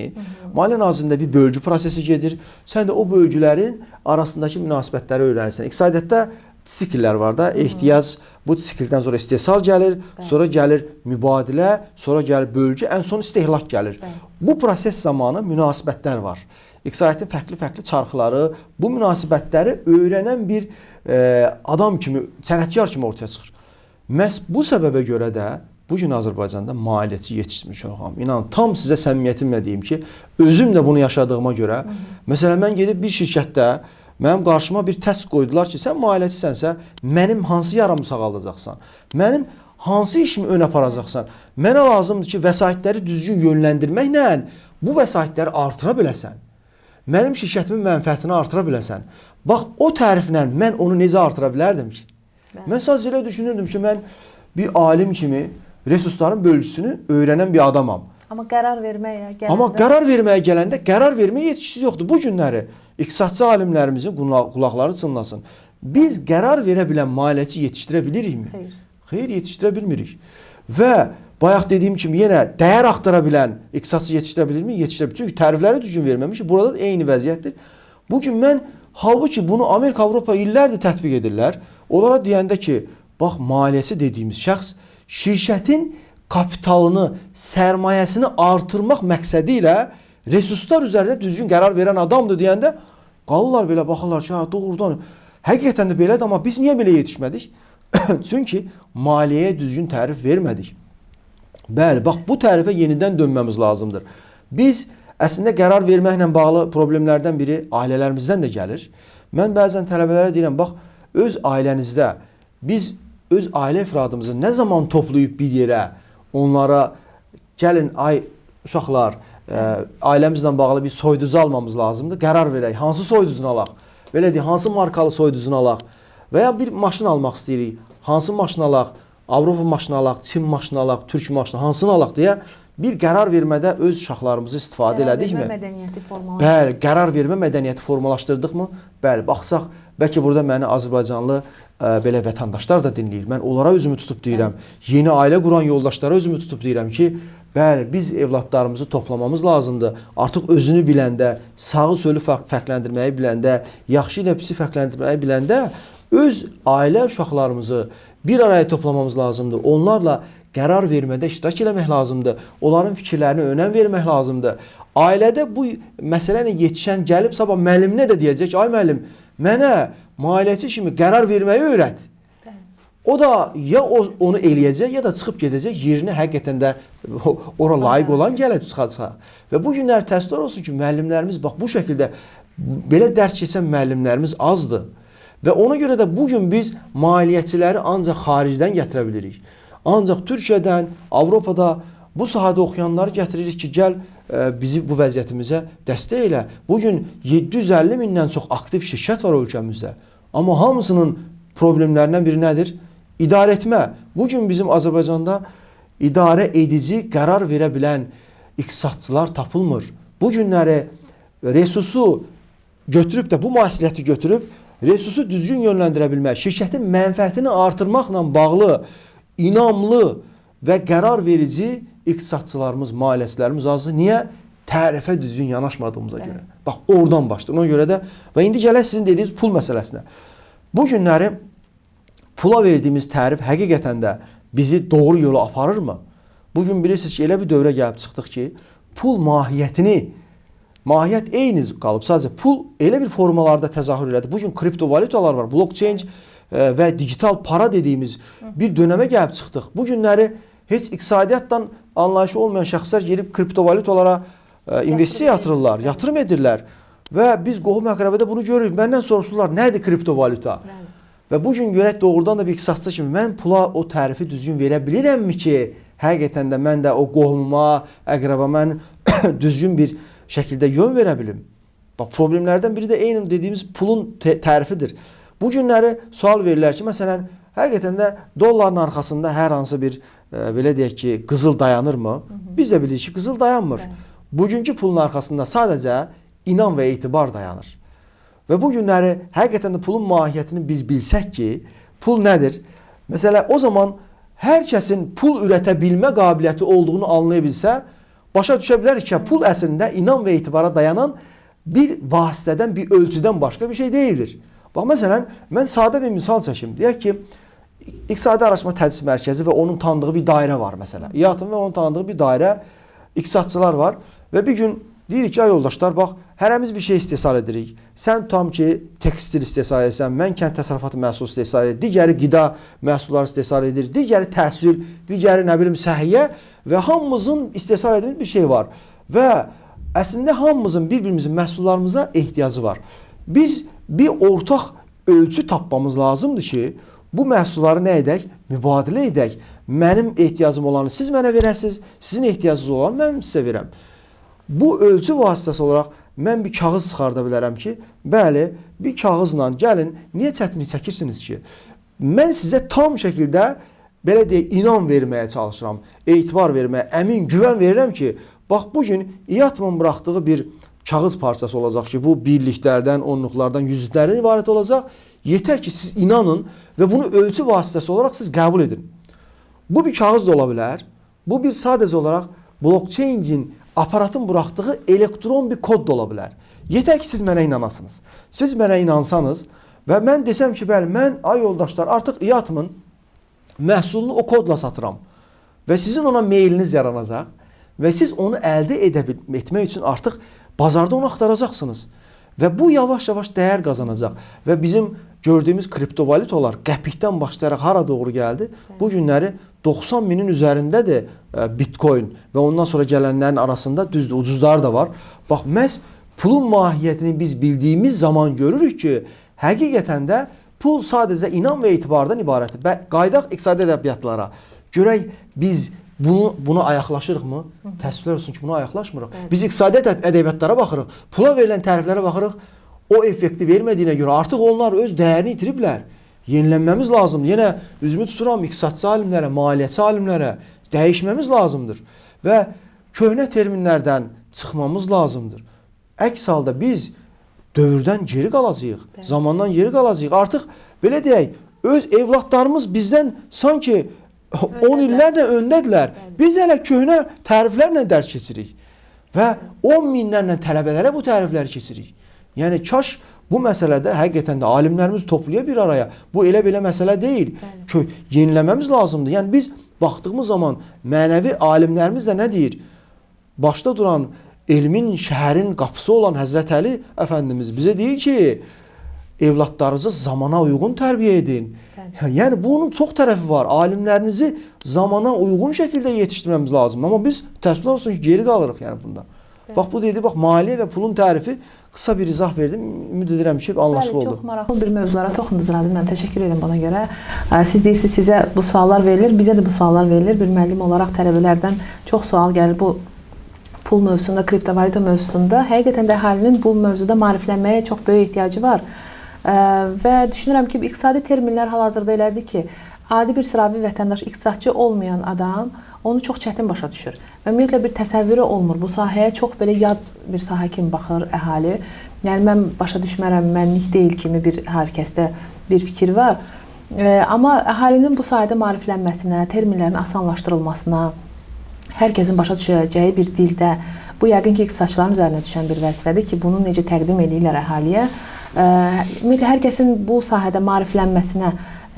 Maliyyə Nazirində bir bölgü prosesi gedir. Sən də o bölgülərin arasındakı münasibətləri öyrənirsən. İqtisadiyyatda sikllər var da, ehtiyac, bu sikldən sonra istehsal gəlir, sonra gəlir mübadilə, sonra gəlir bölgü, ən son istehlak gəlir. Bu proses zamanı münasibətlər var. İqtisadiyyatın fərqli-fərqli çarxları, bu münasibətləri öyrənən bir adam kimi, sənətkar kimi ortaya çıxır. Məhz bu səbəbə görə də bugün Azərbaycanda maliyyəçi yetişdirmiş olğam. İnanın, tam sizə səmimiyyətimlə deyim ki, özüm də bunu yaşadığıma görə, məsələn, mən gedib bir şirkətdə mənim qarşıma bir təst qoydular ki, sən maliyyəçisənsə, mənim hansı yaramı sağaldacaqsan, mənim hansı işimi ön aparacaqsan, mənə lazımdır ki, vəsaitləri düzgün yönləndirməklə bu vəsaitləri artıra biləsən. Mənim şirkətimin mənfəətini artıra biləsən. Bax, o təriflə mən onu necə artıra bilərdim ki? Mən sadəcə elə düşünürdüm ki, mən bir alim kimi resursların bölgüsünü öyrənən bir adamam. Amma qərar verməyə gələndə... Amma qərar verməyə gələndə qərar verməyə yetişisi yoxdur. Bu günləri iqtisadçı alimlərimizin qulaqları çınlasın. Biz qərar verə bilən maliyyəçi yetişdirə bilirikmi? Xeyr. Xeyr, yetişdirə bilmirik. Və bayaq dediyim kimi yenə dəyər axtara bilən iqtisadçı yetişdirə bilirmi? Yetişdirə bilir. Çünki tərifləri düzgün verməmiş. Burada da eyni vəziyyətdir. Bugün mən, halbuki bunu Amerika, Avropa illərdir tətbiq edirlər. Onlara deyəndə ki, bax, maliyyəçi dediyimiz şəxs şirkətin kapitalını, sərmayəsini artırmaq məqsədi ilə resurslar üzərində düzgün qərar verən adamdır deyəndə qalırlar belə, baxırlar ki, doğrudan, həqiqətən də belədir, amma biz niyə belə yetişmədik? Çünki maliyyəyə düzgün tərif vermədik. Bəli, bax, bu tərifə yenidən dönməmiz lazımdır. Biz əslində qərar verməklə bağlı problemlərdən biri ailələrimizdən də gəlir. Mən bəzən tələbələrə deyirəm, bax, öz ailənizdə biz öz ailə efradımızı nə zaman toplayıb bir yerə, onlara gəlin, ay uşaqlar, ailəmizlə bağlı bir soyuducu almamız lazımdır, qərar verək, hansı soyuducunu alaq, belə deyək, hansı markalı soyuducunu alaq və ya bir maşın almaq istəyirik, hansı maşın alaq, Avropa maşını alaq, Çin maşını alaq, Türk maşını hansını alaq deyə bir qərar vermədə öz uşaqlarımızı istifadə elədikmi? Qərar vermə mədəniyyəti formalaşdırdıq. Bəli, qərar vermə mədəniyyəti formalaşdırdıqmı? Bəli, baxsaq, bəlkə burada məni Azərbaycanlı belə vətəndaşlar da dinləyir. Mən onlara özümü tutub deyirəm. Yeni ailə quran yoldaşlara özümü tutub deyirəm ki, bəli, biz evladlarımızı toplamamız lazımdır. Artıq özünü biləndə, sağı sölü fərqləndirməyi biləndə, yaxşı ilə pisi fərqləndirməyi biləndə öz ailə uşaqlarımızı bir araya toplamamız lazımdır. Onlarla qərar vermədə iştirak eləmək lazımdır. Onların fikirlərinə önəm vermək lazımdır. Ailədə bu məsələ ilə yetişən gəlib sabah müəlliminə də deyəcək, ay müəllim, mənə maliyyəçi kimi qərar verməyi öyrət. O da ya onu eləyəcək, ya da çıxıb gedəcək, yerinə həqiqətən də ora layiq olan gələcək çıxacaq. Və bu günlər təəssüflər olsun ki, müəllimlərimiz bax bu şəkildə belə dərs keçən müəllimlərimiz azdır. Və ona görə də bugün biz maliyyəçiləri ancaq xaricdən gətirə bilirik. Ancaq Türkiyədən, Avropada bu sahədə oxuyanları gətiririk ki, gəl bizi bu vəziyyətimizə dəstək elə. Bugün 750 mindən çox aktiv şirkət var ölkəmizdə. Amma hamısının problemlərindən biri nədir? İdarə etmə. Bugün bizim Azərbaycanda idarə edici, qərar verə bilən iqtisadçılar tapılmır. Bu günləri resursu götürüb də, bu məsuliyyəti götürüb, resursu düzgün yönləndirə bilmək, şirkətin mənfəətini artırmaqla bağlı inamlı və qərar verici iqtisadçılarımız, maliyyəçilərimiz azdır. Niyə? Tərifə düzgün yanaşmadığımıza görə. Bax, oradan başlayır. Ona görə də və indi gələk sizin dediyiniz pul məsələsinə. Bu günləri pula verdiyimiz tərif həqiqətən də bizi doğru yola aparırmı? Bugün bilirsiniz ki, elə bir dövrə gəlib çıxdıq ki, pul mahiyyət eyni qalıb. Sadəcə pul elə bir formalarda təzahür elədi. Bugün kriptovalutalar var, blockchain və digital para dediyimiz bir dönəmə gəlib çıxdıq. Bu günləri heç iqtisadiyyatdan anlayışı olmayan şəxslər gelib kriptovalutalara investisiya yatırırlar, yatırım edirlər. Və biz qohum əqrəbədə bunu görürük. Məndən soruşurlar, nədir kriptovaluta? Və bugün görək doğrudan da bir iqtisadçı kimi mən pula o tərifi düzgün verə bilirəmmi ki, həqiqətən də mən də o qohumuma, əqrəbama düzgün bir şəkildə yön verə bilim. Bax, problemlərdən biri də eyni dediyimiz pulun tərifidir. Bu günləri sual verirlər ki, məsələn, həqiqətən də dolların arxasında hər hansı bir, belə deyək ki, qızıl dayanırmı? Biz də bilirik ki, qızıl dayanmır. Bugünkü pulun arxasında sadəcə inan və etibar dayanır. Və bu günləri həqiqətən də pulun mahiyyətini biz bilsək ki, pul nədir? Məsələn, o zaman hər kəsin pul ürətə bilmə qabiliyyəti olduğunu anlaya bilsə, başa düşə bilərik ki, pul əslində inan və etibara dayanan bir vasitədən, bir ölçüdən başqa bir şey deyildir. Bax, məsələn, mən sadə bir misal çəkim. Deyək ki, İqtisadi Araşdırma Tədris Mərkəzi və onun tanıdığı bir dairə var, məsələn. İATın və onun tanıdığı bir dairə, iqtisadçılar var və bir gün deyirik ki, ay yoldaşlar, bax, hərəmiz bir şey istehsal edirik. Sən tam ki, tekstil istehsal edirsən, mən kənd təsərrüfatı məhsulu istehsal edir, digəri qida məhsulları istehsal edir, digəri təhsil, digəri, nə bilim, səhiyyə və hamımızın istehsal etdiyimiz bir şey var. Və əslində hamımızın bir-birimizin məhsullarımıza ehtiyacı var. Biz bir ortaq ölçü tapmamız lazımdır ki, bu məhsulları nə edək? Mübadilə edək. Mənim ehtiyacım olanı siz mənə verəsiniz, sizin ehtiyacınız olanı mən sizə verəm. Bu ölçü vasitəsi olaraq mən bir kağız çıxarda bilərəm ki, bəli, bir kağızla gəlin, niyə çətinlik çəkirsiniz ki? Mən sizə tam şəkildə, belə deyək, inan verməyə çalışıram, etibar verməyə, əmin, güvən verirəm ki, bax, bugün İATMın buraxdığı bir kağız parçası olacaq ki, bu birliklərdən, onluqlardan, yüzlüklərdən ibarət olacaq. Yetər ki, siz inanın və bunu ölçü vasitəsi olaraq siz qəbul edin. Bu bir kağız da ola bilər. Bu bir sadəcə olaraq blockchain-in, aparatın buraxdığı elektron bir kod da ola bilər. Yetər ki, siz mənə inanasınız. Siz mənə inansanız və mən desəm ki, bəli, mən, ay yoldaşlar, artıq İATMın məhsulunu o kodla satıram və sizin ona meyliniz yaranacaq və siz onu əldə etmək üçün artıq bazarda onu axtaracaqsınız. Və bu yavaş-yavaş dəyər qazanacaq. Və bizim gördüyümüz kriptovalutalar qəpikdən başlayaraq hara doğru gəldi? Bu günləri 90 minin üzərindədir Bitcoin və ondan sonra gələnlərin arasında düzdür, ucuzları da var. Bax, məhz pulun mahiyyətini biz bildiyimiz zaman görürük ki, həqiqətən də pul sadəcə inan və etibardan ibarətdir. Qaydaq iqtisadi ədəbiyyatlara. Görək biz buna ayaqlaşırıqmı? Təəssüflər olsun ki, buna ayaqlaşmırıq. Biz iqtisadi ədəbiyyatlara baxırıq, pula verilən təriflərə baxırıq, o effekti vermədiyinə görə artıq onlar öz dəyərini itiriblər. yenilənməmiz lazımdır. Yenə üzümü tuturam iqtisadçı alimlərə, maliyyəçi alimlərə, dəyişməmiz lazımdır və köhnə terminlərdən çıxmamız lazımdır. Əks halda biz dövrdən geri qalacağıq, zamandan geri qalacağıq. Artıq belə deyək, öz evlatlarımız bizdən sanki 10 illərlə öndədirlər. Biz hələ köhnə təriflərlə dərs keçirik və 10 minlərlə tələbələrə bu tərifləri keçirik. Yəni kaş bu məsələdə həqiqətən də alimlərimiz toplaya bir araya. Bu elə-belə məsələ deyil. Yeniləməmiz lazımdır. Yəni biz baxdığımız zaman mənəvi alimlərimiz də nə deyir? Başda duran elmin, şəhərin qapısı olan Həzrət Əli Əfəndimiz bizə deyir ki, evlatlarınızı zamana uyğun tərbiyə edin. Yəni bunun çox tərəfi var. Alimlərinizi zamana uyğun şəkildə yetişdirməmiz lazım. Amma biz təəssüflər olsun ki, geri qalırıq yəni bunda. Bax bu dedi, bax maliyyə və pulun tərifi qısa bir izah verdim. Ümid edirəm ki, anlaşılır oldu. Çox maraqlı bir mövzulara toxundunuz Radil. Mən təşəkkür edirəm buna görə. Siz deyirsiniz, sizə bu suallar verilir, bizə də bu suallar verilir. Bir müəllim olaraq tələbələrdən çox sual gəlir bu pul mövzusunda, kriptovalyuta mövzusunda. Həqiqətən də əhalinin bu mövzuda maariflənməyə çox böyük ehtiyacı var. Və düşünürəm ki, iqtisadi terminlər hal-hazırda elədir ki, adi bir sıravi vətəndaş, iqtisadçı olmayan adam onu çox çətin başa düşür. Və ümumiyyətlə bir təsəvvürü olmur. Bu sahəyə çox belə yad bir sahə kimi baxır əhali. Yəni mən başa düşmərəm, mənlik deyil kimi hər kəsdə bir fikir var. Amma əhalinin bu sahədə maariflənməsinə, terminlərin asanlaşdırılmasına, hər kəsin başa düşəcəyi bir dildə, bu yəqin ki, iqtisadçıların üzərinə düşən bir vəzifədir ki, bunu necə təqdim edirlər əhaliyə. Ümumiyyətlə hər kəsin bu sahədə maariflənməsinə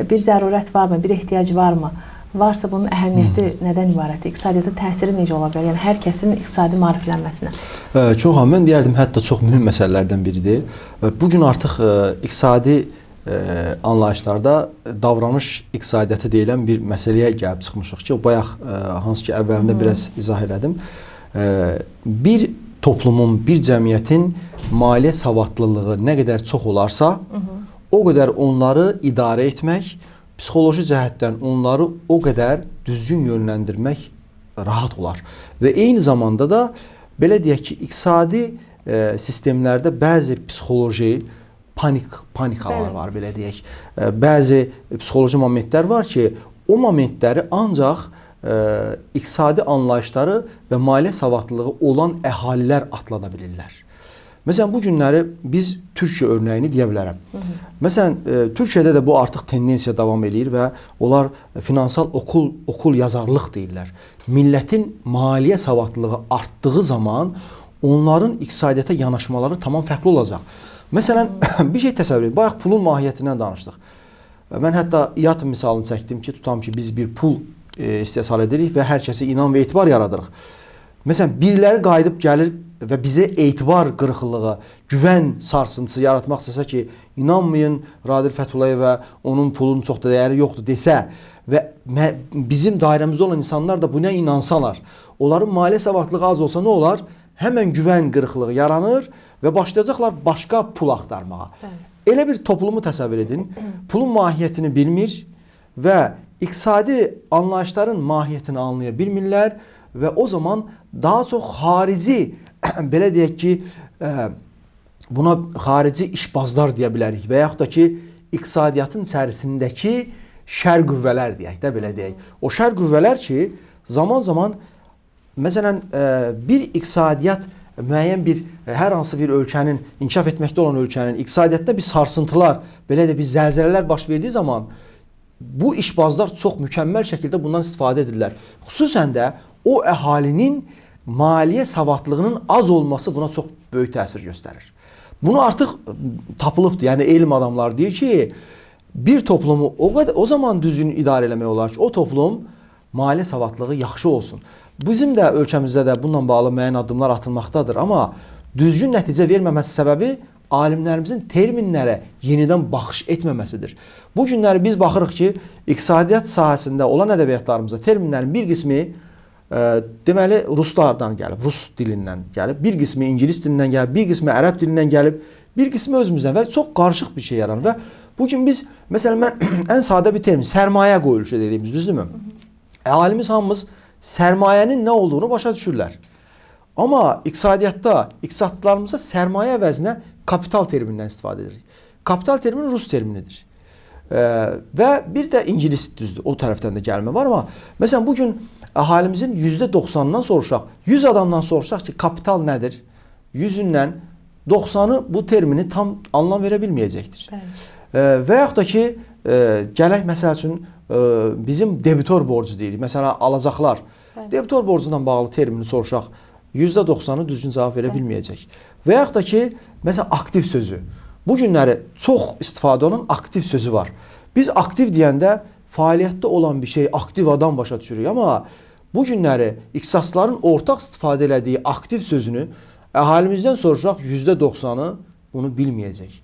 bir zərurət varmı, bir ehtiyac varmı? Varsa bunun əhəmiyyəti nədən ibarətdir? İqtisadiyyata təsiri necə ola bilər? Yəni hər kəsin iqtisadi maariflənməsinə. Çox, mən deyərdim, hətta çox mühüm məsələlərdən biridir. Bu gün artıq iqtisadi anlayışlarda davranış iqtisadiyyatı deyilən bir məsələyə gəlib çıxmışıq ki, o bayaq hansı ki əvvəlində biraz izah elədim. Bir toplumun, bir cəmiyyətin maliyyə savadlılığı nə qədər çox olarsa, o qədər onları idarə etmək, psixoloji cəhətdən onları o qədər düzgün yönləndirmək rahat olar. Və eyni zamanda da belə deyək ki, iqtisadi sistemlərdə bəzi psixoloji panikalar var, belə deyək. Bəzi psixoloji momentlər var ki, o momentləri ancaq iqtisadi anlayışları və maliyyə savadlılığı olan əhalilər atlada bilirlər. Məsələn, bu günləri biz Türkiyə örnəyini deyə bilərəm. Məsələn, Türkiyədə də bu artıq tendensiya davam edir və onlar finansal okul yazarlıq deyirlər. Millətin maliyyə savadlılığı artdığı zaman onların iqtisadiyyata yanaşmaları tamam fərqli olacaq. Məsələn, bir şey təsəvvür edin, bayaq pulun mahiyyətindən danışdıq. Mən hətta yat misalını çəkdim ki, tutam ki, biz bir pul istehsal edirik və hər kəsə inan və etibar yaradırıq. Məsələn, biriləri qayıdıb gəlir və bizə etibar qırıqlığı, güvən sarsıntısı yaratmaq istəsə ki, inanmayın Radil Fətullayevə, onun pulunun çox da dəyəri yoxdur desə və bizim dairəmizdə olan insanlar da buna inansalar, onların maliyyə savadlılığı az olsa nə olar? Həmən güvən qırıqlığı yaranır və başlayacaqlar başqa pul axtarmağa. Elə bir toplumu təsəvvür edin, pulun mahiyyətini bilmir və iqtisadi anlayışların mahiyyətini anlaya bilmirlər və o zaman daha çox xarici, belə deyək ki, buna xarici işbazlar deyə bilərik və yaxud da ki, iqtisadiyyatın içərisindəki şər qüvvələr deyək də, belə deyək. O şər qüvvələr ki, zaman-zaman, məsələn, bir iqtisadiyyat müəyyən bir, hər hansı bir ölkənin, inkişaf etməkdə olan ölkənin iqtisadiyyatda bir sarsıntılar, belə də bir zəlzələlər baş verdiyi zaman bu işbazlar çox mükəmməl şəkildə bundan istifadə edirlər. Xüsusən də o əhalinin maliyyə savadlığının az olması buna çox böyük təsir göstərir. Bunu artıq tapılıbdır. Yəni elm adamları deyir ki, bir toplumu o zaman düzgün idarə eləmək olar ki, o toplum maliyyə savadlığı yaxşı olsun. Bizim də ölkəmizdə də bununla bağlı müəyyən addımlar atılmaqdadır, amma düzgün nəticə verməməsi səbəbi alimlərimizin terminlərə yenidən baxış etməməsidir. Bu günləri biz baxırıq ki, iqtisadiyyat sahəsində olan ədəbiyyatlarımızda terminlərin bir qismi deməli ruslardan gəlib, rus dilindən gəlib, bir qismi ingilis dilindən gəlib, bir qismi ərəb dilindən gəlib, bir qismi özümüzdən və çox qarışıq bir şey yaranır. Və bugün biz, məsələn, mən ən sadə bir termin, sərmayə qoyuluşu dediyimiz, düzdürmü? Alimimiz hamımız sərmayənin nə olduğunu başa düşürlər. Amma iqtisadiyyatda, iqtisadçılarımızda sərmayə əvəzinə kapital terminindən istifadə edirik. Kapital termini rus terminidir. Və bir də ingilis düzdür, o tərəfdən də gəlmə var, amma məsələn bugün əhalimizin %90-dan soruşaq, 100 adamdan soruşaq ki, kapital nədir? 100-dən 90-ı bu termini tam anlam verə bilməyəcəkdir. Və yaxud da ki, gələk məsəl üçün bizim debitor borcu deyirik. Məsələn, alacaqlar. Debitor borcundan bağlı termini soruşaq, %90-ı düzgün cavab verə bilməyəcək. Və yaxud da ki, məsələn, aktiv sözü. Bu günləri çox istifadə olunan aktiv sözü var. Biz aktiv deyəndə fəaliyyətdə olan bir şey, aktiv adam başa düşürük. Amma bu günləri ixtisasların ortaq istifadə elədiyi aktiv sözünü əhalimizdən soruşaq, %90-ı bunu bilməyəcək.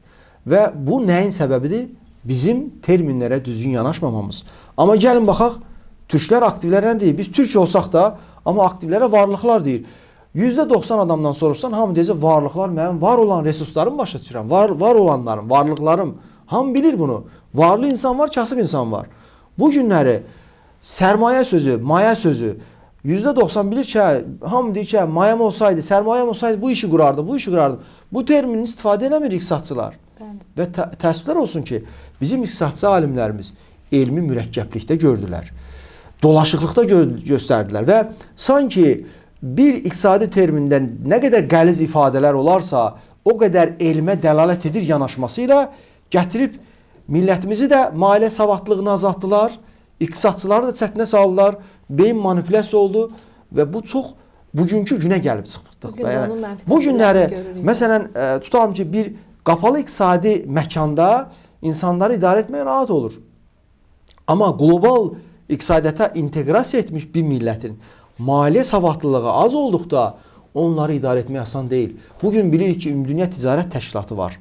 Və bu nəyin səbəbidir? Bizim terminlərə düzgün yanaşmamamız. Amma gəlin baxaq, türklər aktivlərdən deyil. Biz türk olsaq da, amma aktivlərə varlıqlar deyir. %90 adamdan soruşsan, hamı deyəcək, varlıqlar mənim var olan resurslarım başa düşürəm. Var olanlarım, varlıqlarım. Hamı bilir bunu. Varlı insan var, kasıb insan var. Bu günləri sərmayə sözü, maya sözü %90 bilir ki, hamı deyir ki, mayam olsaydı, sərmayəm olsaydı bu işi qurardım, bu işi qurardım. Bu termini istifadə eləmir iqtisadçılar. Və təəssüflər olsun ki, bizim iqtisadçı alimlərimiz elmi mürəkkəblikdə gördülər. Dolaşıqlıqda göstərdilər və sanki bir iqtisadi termindən nə qədər qəliz ifadələr olarsa, o qədər elmə dəlalət edir yanaşması ilə gətirib millətimizi də maliyyə savadlılığını azaltdılar, iqtisadçıları da çətinə saldılar, beyin manipulyasiya oldu və bu çox bugünkü günə gəlib çıxdıq. Bu günləri, məsələn, tutalım ki, bir qapalı iqtisadi məkanda insanları idarə etmək rahat olur. Amma qlobal iqtisadiyyata inteqrasiya etmiş bir millətin maliyyə savadlılığı az olduqda onları idarə etmək asan deyil. Bugün bilirik ki, Ümumdünya Ticarət Təşkilatı var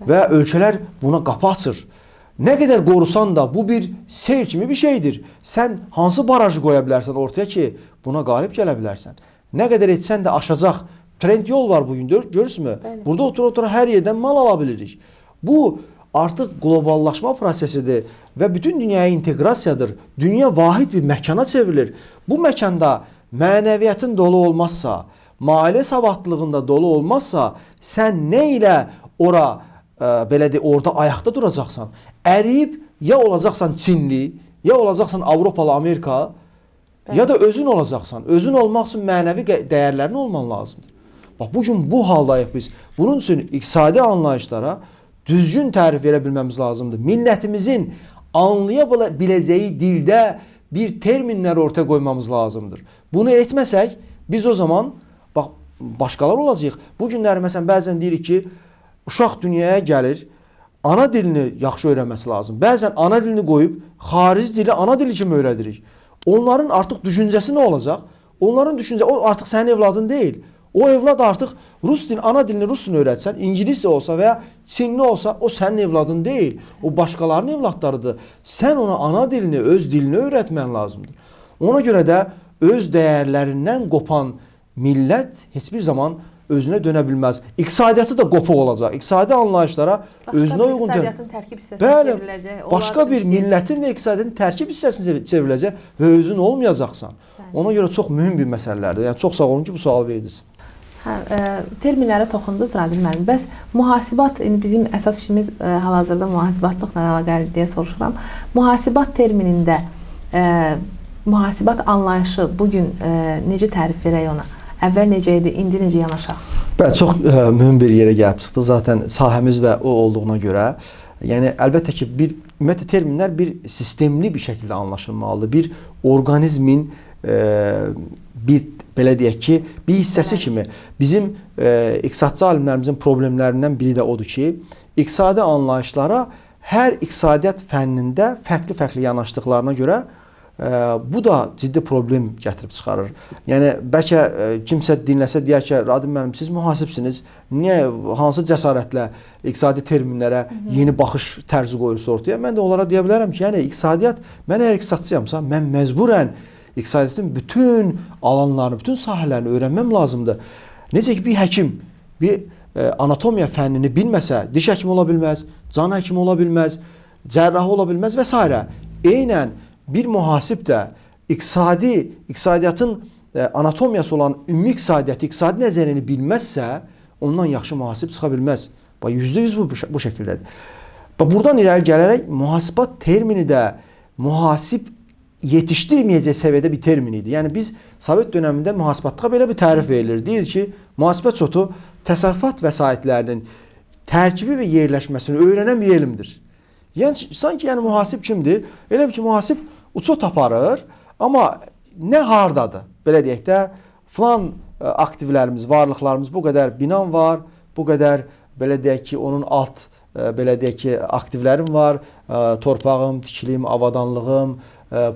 və ölkələr buna qapı açır. Nə qədər qorusan da bu bir seyir kimi bir şeydir. Sən hansı barajı qoya bilərsən ortaya ki, buna qalib gələ bilərsən. Nə qədər etsən də aşacaq trend yol var bugün, görürsünüzmü? Burada otura-otura hər yerdən mal ala bilirik. Bu artıq qloballaşma prosesidir və bütün dünyaya inteqrasiyadır. Dünya vahid bir məkana çevrilir. Bu məkanda mənəviyyatın dolu olmazsa, maliyyə savadlılığında dolu olmazsa, sən nə ilə orada ayaqda duracaqsan? Əriyib ya olacaqsan Çinli, ya olacaqsan Avropalı, Amerika, ya da özün olacaqsan. Özün olmaq üçün mənəvi dəyərlərin olman lazımdır. Bax, bugün bu haldayıq biz. Bunun üçün iqtisadi anlayışlara düzgün tərif verə bilməmiz lazımdır. Millətimizin anlaya biləcəyi dildə bir terminlər ortaya qoymamız lazımdır. Bunu etməsək, biz o zaman başqalar olacaq. Bu günləri məsələn bəzən deyirik ki, uşaq dünyaya gəlir, ana dilini yaxşı öyrənməsi lazım. Bəzən ana dilini qoyub, xarici dili ana dili kimi öyrədirik. Onların artıq düşüncəsi nə olacaq? Onların düşüncəsi, o artıq sənin evladın deyil. O evlad artıq ana dilini rus dilini öyrətsən, ingilis olsa və ya Çinli olsa, o sənin evladın deyil. O başqalarının evladlarıdır. Sən ona ana dilini, öz dilini öyrətmən lazımdır. Ona görə də öz dəyərlərindən qopan millət heç bir zaman özünə dönə bilməz. İqtisadiyyatı da qopuq olacaq. İqtisadi anlayışlara özünə uyğun çevriləcək. Başqa bir millətin və iqtisadiyyatın tərkib hissəsinə çevriləcək və özün olmayacaqsan. Ona görə çox mühüm bir məsələlərdir. Yəni çox sağ olun ki, bu sualı verdiniz. Terminlərə toxundunuz Radil müəllim. Bəs mühasibat, bizim əsas işimiz hal-hazırda mühasibatlıqla əlaqəli deyə soruşuram. Mühasibat terminində mühasibat anlayışı bugün necə tərif verək ona? Əvvəl necə idi, indi necə yanaşaq? Bəli, çox mühüm bir yerə gəlib çıxdı. Zaten sahəmiz də o olduğuna görə. Yəni əlbəttə ki, ümumiyyətlə terminlər bir sistemli bir şəkildə anlaşılmalıdır. Bir orqanizmin belə deyək ki, bir hissəsi kimi bizim iqtisadçı alimlərimizin problemlərindən biri də odur ki, iqtisadi anlayışlara hər iqtisadiyyat fənnində fərqli-fərqli yanaşdıqlarına görə bu da ciddi problem gətirib çıxarır. Yəni bəlkə kimsə dinləsə deyər ki, Radil müəllim, siz mühasibsiniz. Niyə, hansı cəsarətlə iqtisadi terminlərə yeni baxış tərzi qoyursa ortaya? Mən də onlara deyə bilərəm ki, yəni iqtisadiyyat, mən əgər iqtisadçıyamsa, mən məcburən iqtisadiyyatın bütün alanlarını, bütün sahələrini öyrənməm lazımdır. Necə ki, bir həkim bir anatomiya fənnini bilməsə, diş həkimi ola bilməz, can həkimi ola bilməz, cərrahı ola bilməz və s. Eynən bir mühasib də iqtisadiyyatın anatomiyası olan ümumi iqtisadiyyatı, iqtisadi nəzərini bilməzsə, ondan yaxşı mühasib çıxa bilməz. %100 bu şəkildədir. Buradan irəli gələrək mühasibat termini də mühasib yetişdirməyəcək səviyyədə bir termin idi. Yəni biz Sovet dövründə mühasibatlığa belə bir tərif verilir. Deyir ki, mühasibət çotu təsərrüfat vəsaitlərinin tərkibi və yerləşməsini öyrənən bir elmdir. Yəni sanki mühasib kimdir? Elə bir ki, mühasib uçot aparır, amma nə hardadır? Belə deyək də, filan aktivlərimiz, varlıqlarımız bu qədər binam var, bu qədər belə deyək ki, onun alt belə deyək ki, aktivlərim var, torpağım, tikilim, avadanlığım,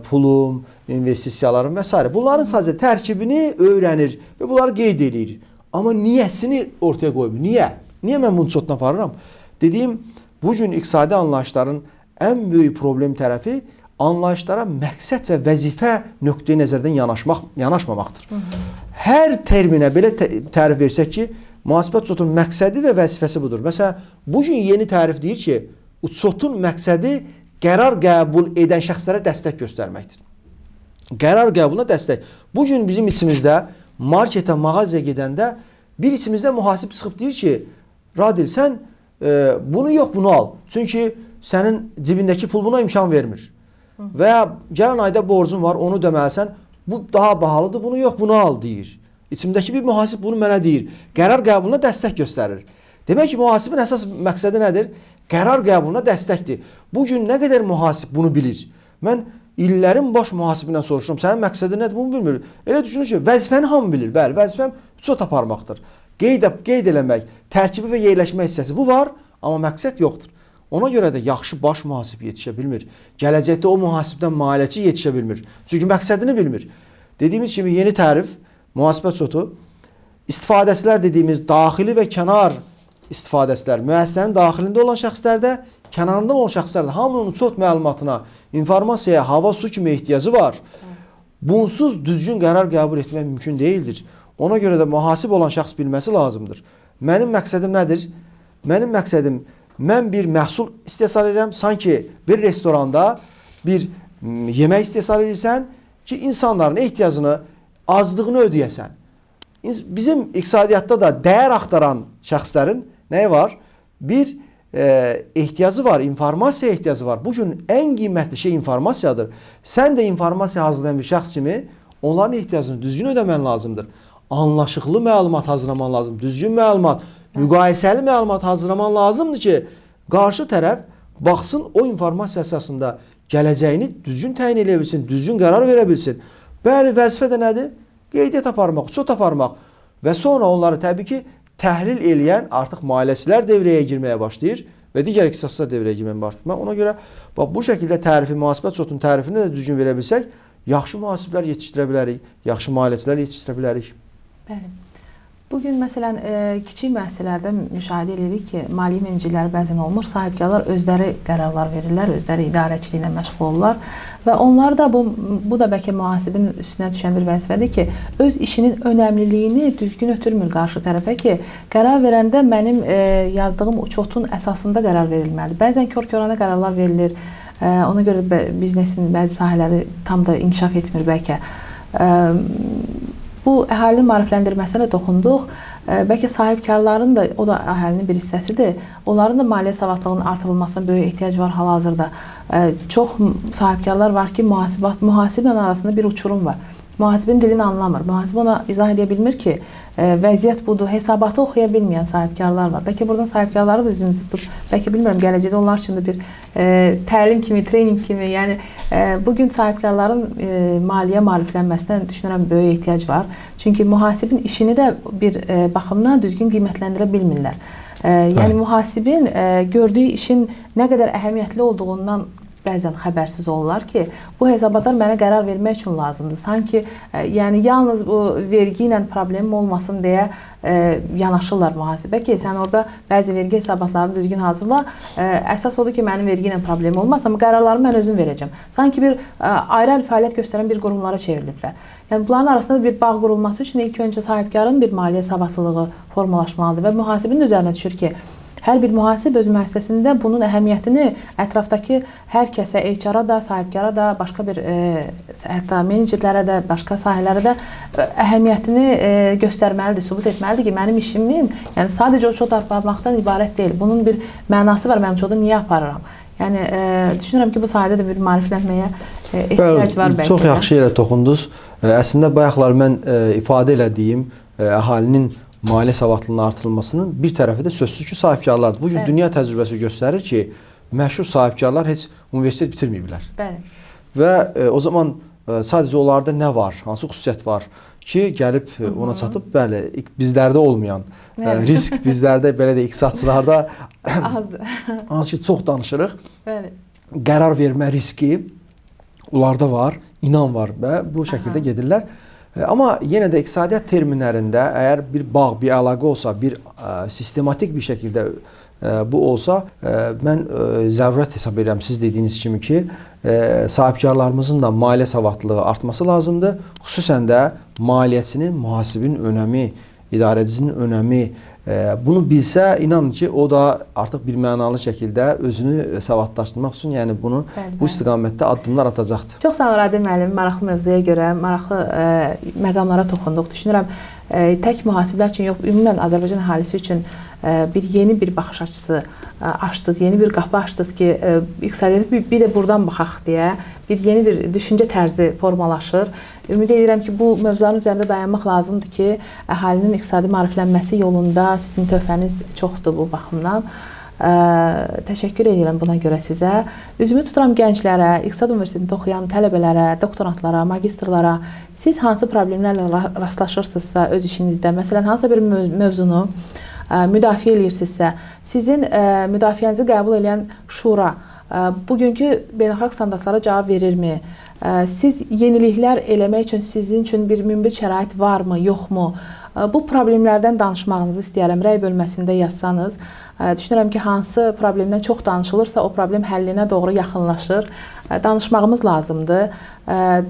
pulum, investisiyalarım və s. Bunların sadəcə tərkibini öyrənir və bunları qeyd edir. Amma niyəsini ortaya qoyur. Niyə? Niyə mən bunu çotuna aparıram? Dediyim, bu gün iqtisadi anlayışların ən böyük problem tərəfi anlayışlara məqsəd və vəzifə nöqteyi nəzərdən yanaşmamaqdır. Hər terminə belə tərif versək ki, mühasibət çotunun məqsədi və vəzifəsi budur. Məsələn, bugün yeni tərif deyir ki, çotun məqsədi qərar qəbul edən şəxslərə dəstək göstərməkdir. Qərar qəbuluna dəstək. Bugün bizim içimizdə marketə, mağazaya gedəndə bir içimizdə mühasib çıxıb deyir ki, Radil, sən bunu yox, bunu al. Çünki sənin cibindəki pul buna imkan vermir. Və ya gələn ayda borcun var, onu deməlisən, bu daha bahalıdır, bunu yox, bunu al deyir. İçimdəki bir mühasib bunu mənə deyir. Qərar qəbuluna dəstək göstərir. Demək ki, mühasibin əsas məqsədi nədir? Qərar qəbuluna dəstəkdir. Bugün nə qədər mühasib bunu bilir? Mən illərin baş mühasibindən soruşuram, sənin məqsədin nədir? Bunu bilmir. Elə düşünür ki, vəzifəni hamı bilir. Bəli, vəzifəm çot aparmaqdır. Qeyd eləmək, tərkibi və yerləşmə hissəsi bu var, amma məqsəd yoxdur. Ona görə də yaxşı baş mühasib yetişə bilmir. Gələcəkdə o mühasibdən maliyyəçi yetişə bilmir. Çünki məqsədini bilmir. Dediyimiz kimi yeni tərif, mühasibət çotu, istifadəçilər dediyimiz daxili və kənar istifadəçilər, müəssisənin daxilində olan şəxslərdə, kənarında olan şəxslərdə hamının çot məlumatına, informasiyaya, hava, su kimi ehtiyacı var. Bunsuz düzgün qərar qəbul etmək mümkün deyildir. Ona görə də mühasib olan şəxs bilməsi lazımdır. Mənim məqsədim nədir? Mənim məqsədim, mən bir məhsul istehsal edirəm, sanki bir restoranda bir yemək istehsal edirsən ki, insanların ehtiyacını, azlığını ödəyəsən. Bizim iqtisadiyyatda da dəyər axtaran şəxslərin nəyi var? Bir ehtiyacı var, informasiya ehtiyacı var. Bugün ən qiymətli şey informasiyadır. Sən də informasiya hazırlayan bir şəxs kimi onların ehtiyacını düzgün ödəmən lazımdır. Anlaşıqlı məlumat hazırlaman lazımdır. Düzgün məlumat, müqayisəli məlumat hazırlaman lazımdır ki, qarşı tərəf baxsın o informasiya əsasında gələcəyini düzgün təyin edə bilsin, düzgün qərar verə bilsin. Bəli, vəzifə də nədir? Qeydiyyat aparmaq, çot aparmaq və sonra onları təbii ki, təhlil eləyən artıq maliyyəçilər devrəyə girməyə başlayır və digər ixtisaslar devrəyə girməyə başlayır. Ona görə bu şəkildə tərifi, mühasibət çotunun tərifini də düzgün verə bilsək, yaxşı mühasiblər yetişdirə bilərik, yaxşı maliyyəçilər yetişdirə bilərik. Bəli. Bugün məsələn kiçik müəssisələrdə müşahidə edirik ki, maliyyə menecərləri bəzən olmur, sahibkarlar özləri qərarlar verirlər, özləri idarəçiliklə məşğul olurlar və onlar da bu da bəlkə mühasibin üstünə düşən bir vəzifədir ki, öz işinin önəmliliyini düzgün ötürmür qarşı tərəfə ki, qərar verəndə mənim yazdığım çotun əsasında qərar verilməlidir. Bəzən kör-körənə qərarlar verilir. Ona görə də biznesin bəzi sahələri tam da inkişaf etmir bəlkə. Bu əhalinin maarifləndirməsinə toxunduq. Bəlkə sahibkarların da, o da əhalinin bir hissəsidir. Onların da maliyyə savadlığının artırılmasına böyük ehtiyac var hal-hazırda. Çox sahibkarlar var ki, mühasiblə arasında bir uçurum var. Mühasibin dilini anlamır. Mühasib ona izah edə bilmir ki, vəziyyət budur. Hesabatı oxuya bilməyən sahibkarlar var. Bəlkə buradan sahibkarları da üzümüzü tutub, bəlkə bilmirəm, gələcəkdə onlar üçün də bir təlim kimi, trening kimi, yəni bugün sahibkarların maliyyə maariflənməsinə düşünürəm böyük ehtiyac var. Çünki mühasibin işini də bir baxımdan düzgün qiymətləndirə bilmirlər. Yəni mühasibin gördüyü işin nə qədər əhəmiyyətli olduğundan bəzən xəbərsiz olurlar ki, bu hesabatlar mənə qərar vermək üçün lazımdır. Sanki yəni yalnız bu vergi ilə problemim olmasın deyə yanaşırlar mühasibə ki, sən orada bəzi vergi hesabatlarını düzgün hazırla. Əsas odur ki, mənim vergi ilə problemim olmaz, amma qərarlarımı mən özüm verəcəm. Sanki bir ayrı-ayrı fəaliyyət göstərən bir qurumlara çevriliblər. Yəni bunların arasında bir bağ qurulması üçün ilk öncə sahibkarın bir maliyyə savadlılığı formalaşmalıdır və mühasibin üzərinə düşür ki, Hər bir mühasib öz müəssisəsində bunun əhəmiyyətini ətrafdakı hər kəsə, HR-a da, sahibkara da, başqa bir hətta menecerlərə də, başqa sahələrə də əhəmiyyətini göstərməlidir, sübut etməlidir ki, mənim işimin, yəni sadəcə o çot aparmaqdan ibarət deyil. Bunun bir mənası var, mənim çotu niyə aparıram? Yəni düşünürəm ki, bu sahədə də bir maariflənməyə ehtiyac var bəlkə. Çox yaxşı yerə toxundunuz. Əslində bayaqlar mən ifadə elədiyim əhalinin maliyyə savadlılığının artırılmasının bir tərəfi də sözsüz ki, sahibkarlardır. Bu gün dünya təcrübəsi göstərir ki, məşhur sahibkarlar heç universitet bitirməyiblər. Bəli. Və o zaman sadəcə onlarda nə var, hansı xüsusiyyət var ki, gəlib ona çatıb, bəli, bizlərdə olmayan risk, bizlərdə belə də iqtisadçılarda azdır. Hansı ki, çox danışırıq. Bəli. Qərar vermə riski onlarda var, inan var və bu şəkildə gedirlər. Amma yenə də iqtisadiyyat terminlərində əgər bir bağ, bir əlaqə olsa, bir sistematik bir şəkildə bu olsa, mən zərurət hesab edirəm siz dediyiniz kimi ki, sahibkarlarımızın da maliyyə savadlılığı artması lazımdır. Xüsusən də maliyyəçinin, mühasibin önəmi, idarəçinin önəmi bunu bilsə, inanın ki, o da artıq bir mənalı şəkildə özünü savadlaşdırmaq üçün, yəni bunu bu istiqamətdə addımlar atacaqdır. Çox sağ olun Radil müəllim, maraqlı mövzuya görə, maraqlı məqamlara toxunduq. Düşünürəm, tək mühasiblər üçün yox, ümumən Azərbaycan əhalisi üçün yeni bir baxış açısı açdınız, yeni bir qapı açdınız ki, iqtisadiyyata bir də buradan baxaq deyə yeni bir düşüncə tərzi formalaşır. Ümid edirəm ki, bu mövzuların üzərində dayanmaq lazımdır ki, əhalinin iqtisadi maariflənməsi yolunda sizin töhfəniz çoxdur bu baxımdan. Təşəkkür edirəm buna görə sizə. Üzümü tuturam gənclərə, İqtisad Universitetində oxuyan tələbələrə, doktorantlara, magistrlara, siz hansı problemlərlə rastlaşırsınızsa öz işinizdə, məsələn, hansısa bir mövzunu müdafiə edirsinizsə, sizin müdafiənizi qəbul edən şura bugünkü beynəlxalq standartlara cavab verirmi? Siz yeniliklər eləmək üçün sizin üçün bir münbit şərait varmı, yoxmu? Bu problemlərdən danışmağınızı istəyərəm. Rəy bölməsində yazsanız, düşünürəm ki, hansı problemdən çox danışılırsa, o problem həllinə doğru yaxınlaşır. Danışmağımız lazımdır.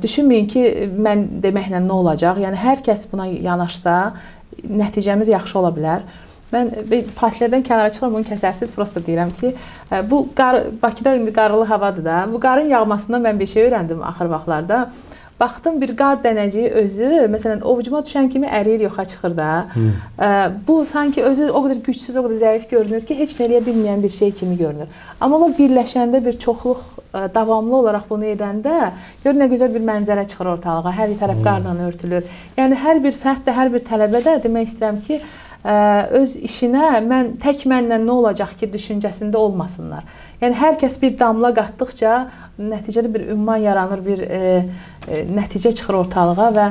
Düşünməyin ki, mən deməklə nə olacaq? Yəni, hər kəs buna yanaşsa, nəticəmiz yaxşı ola bilər. Mən fasilədən kənara çıxıram, bunu kəsərsiz, prosta deyirəm ki, bu Bakıda indi qarlı havadır da, bu qarın yağmasından mən bir şey öyrəndim axır vaxtlarda. Baxdım, bir qar dənəciyi özü, məsələn, ovucuma düşən kimi əriyir, yoxa çıxır da. Bu, sanki özü o qədər gücsüz, o qədər zəif görünür ki, heç nə eləyə bilməyən bir şey kimi görünür. Amma onlar birləşəndə, bir çoxluq davamlı olaraq bunu edəndə, gör nə gözəl bir mənzərə çıxır ortalığa, hər tərəf qarla örtülür. Yəni, hər bir fərd də, hər bir tələbə də demək istəyirəm ki, öz işinə tək mənlə nə olacaq ki, düşüncəsində olmasınlar. Yəni, hər kəs bir damla qatdıqca nəticədə bir ünvan yaranır, bir nəticə çıxır ortalığa və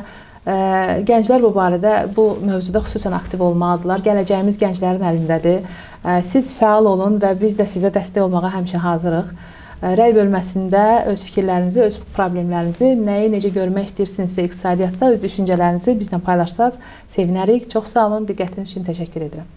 gənclər bu barədə, bu mövzuda xüsusən aktiv olmalıdırlar. Gələcəyimiz gənclərin əlindədir. Siz fəal olun və biz də sizə dəstək olmağa həmişə hazırıq. Rəy bölməsində öz fikirlərinizi, öz problemlərinizi, nəyi necə görmək istəyirsinizsə iqtisadiyyatda öz düşüncələrinizi bizlə paylaşsaz sevinərik. Çox sağ olun, diqqətiniz üçün təşəkkür edirəm.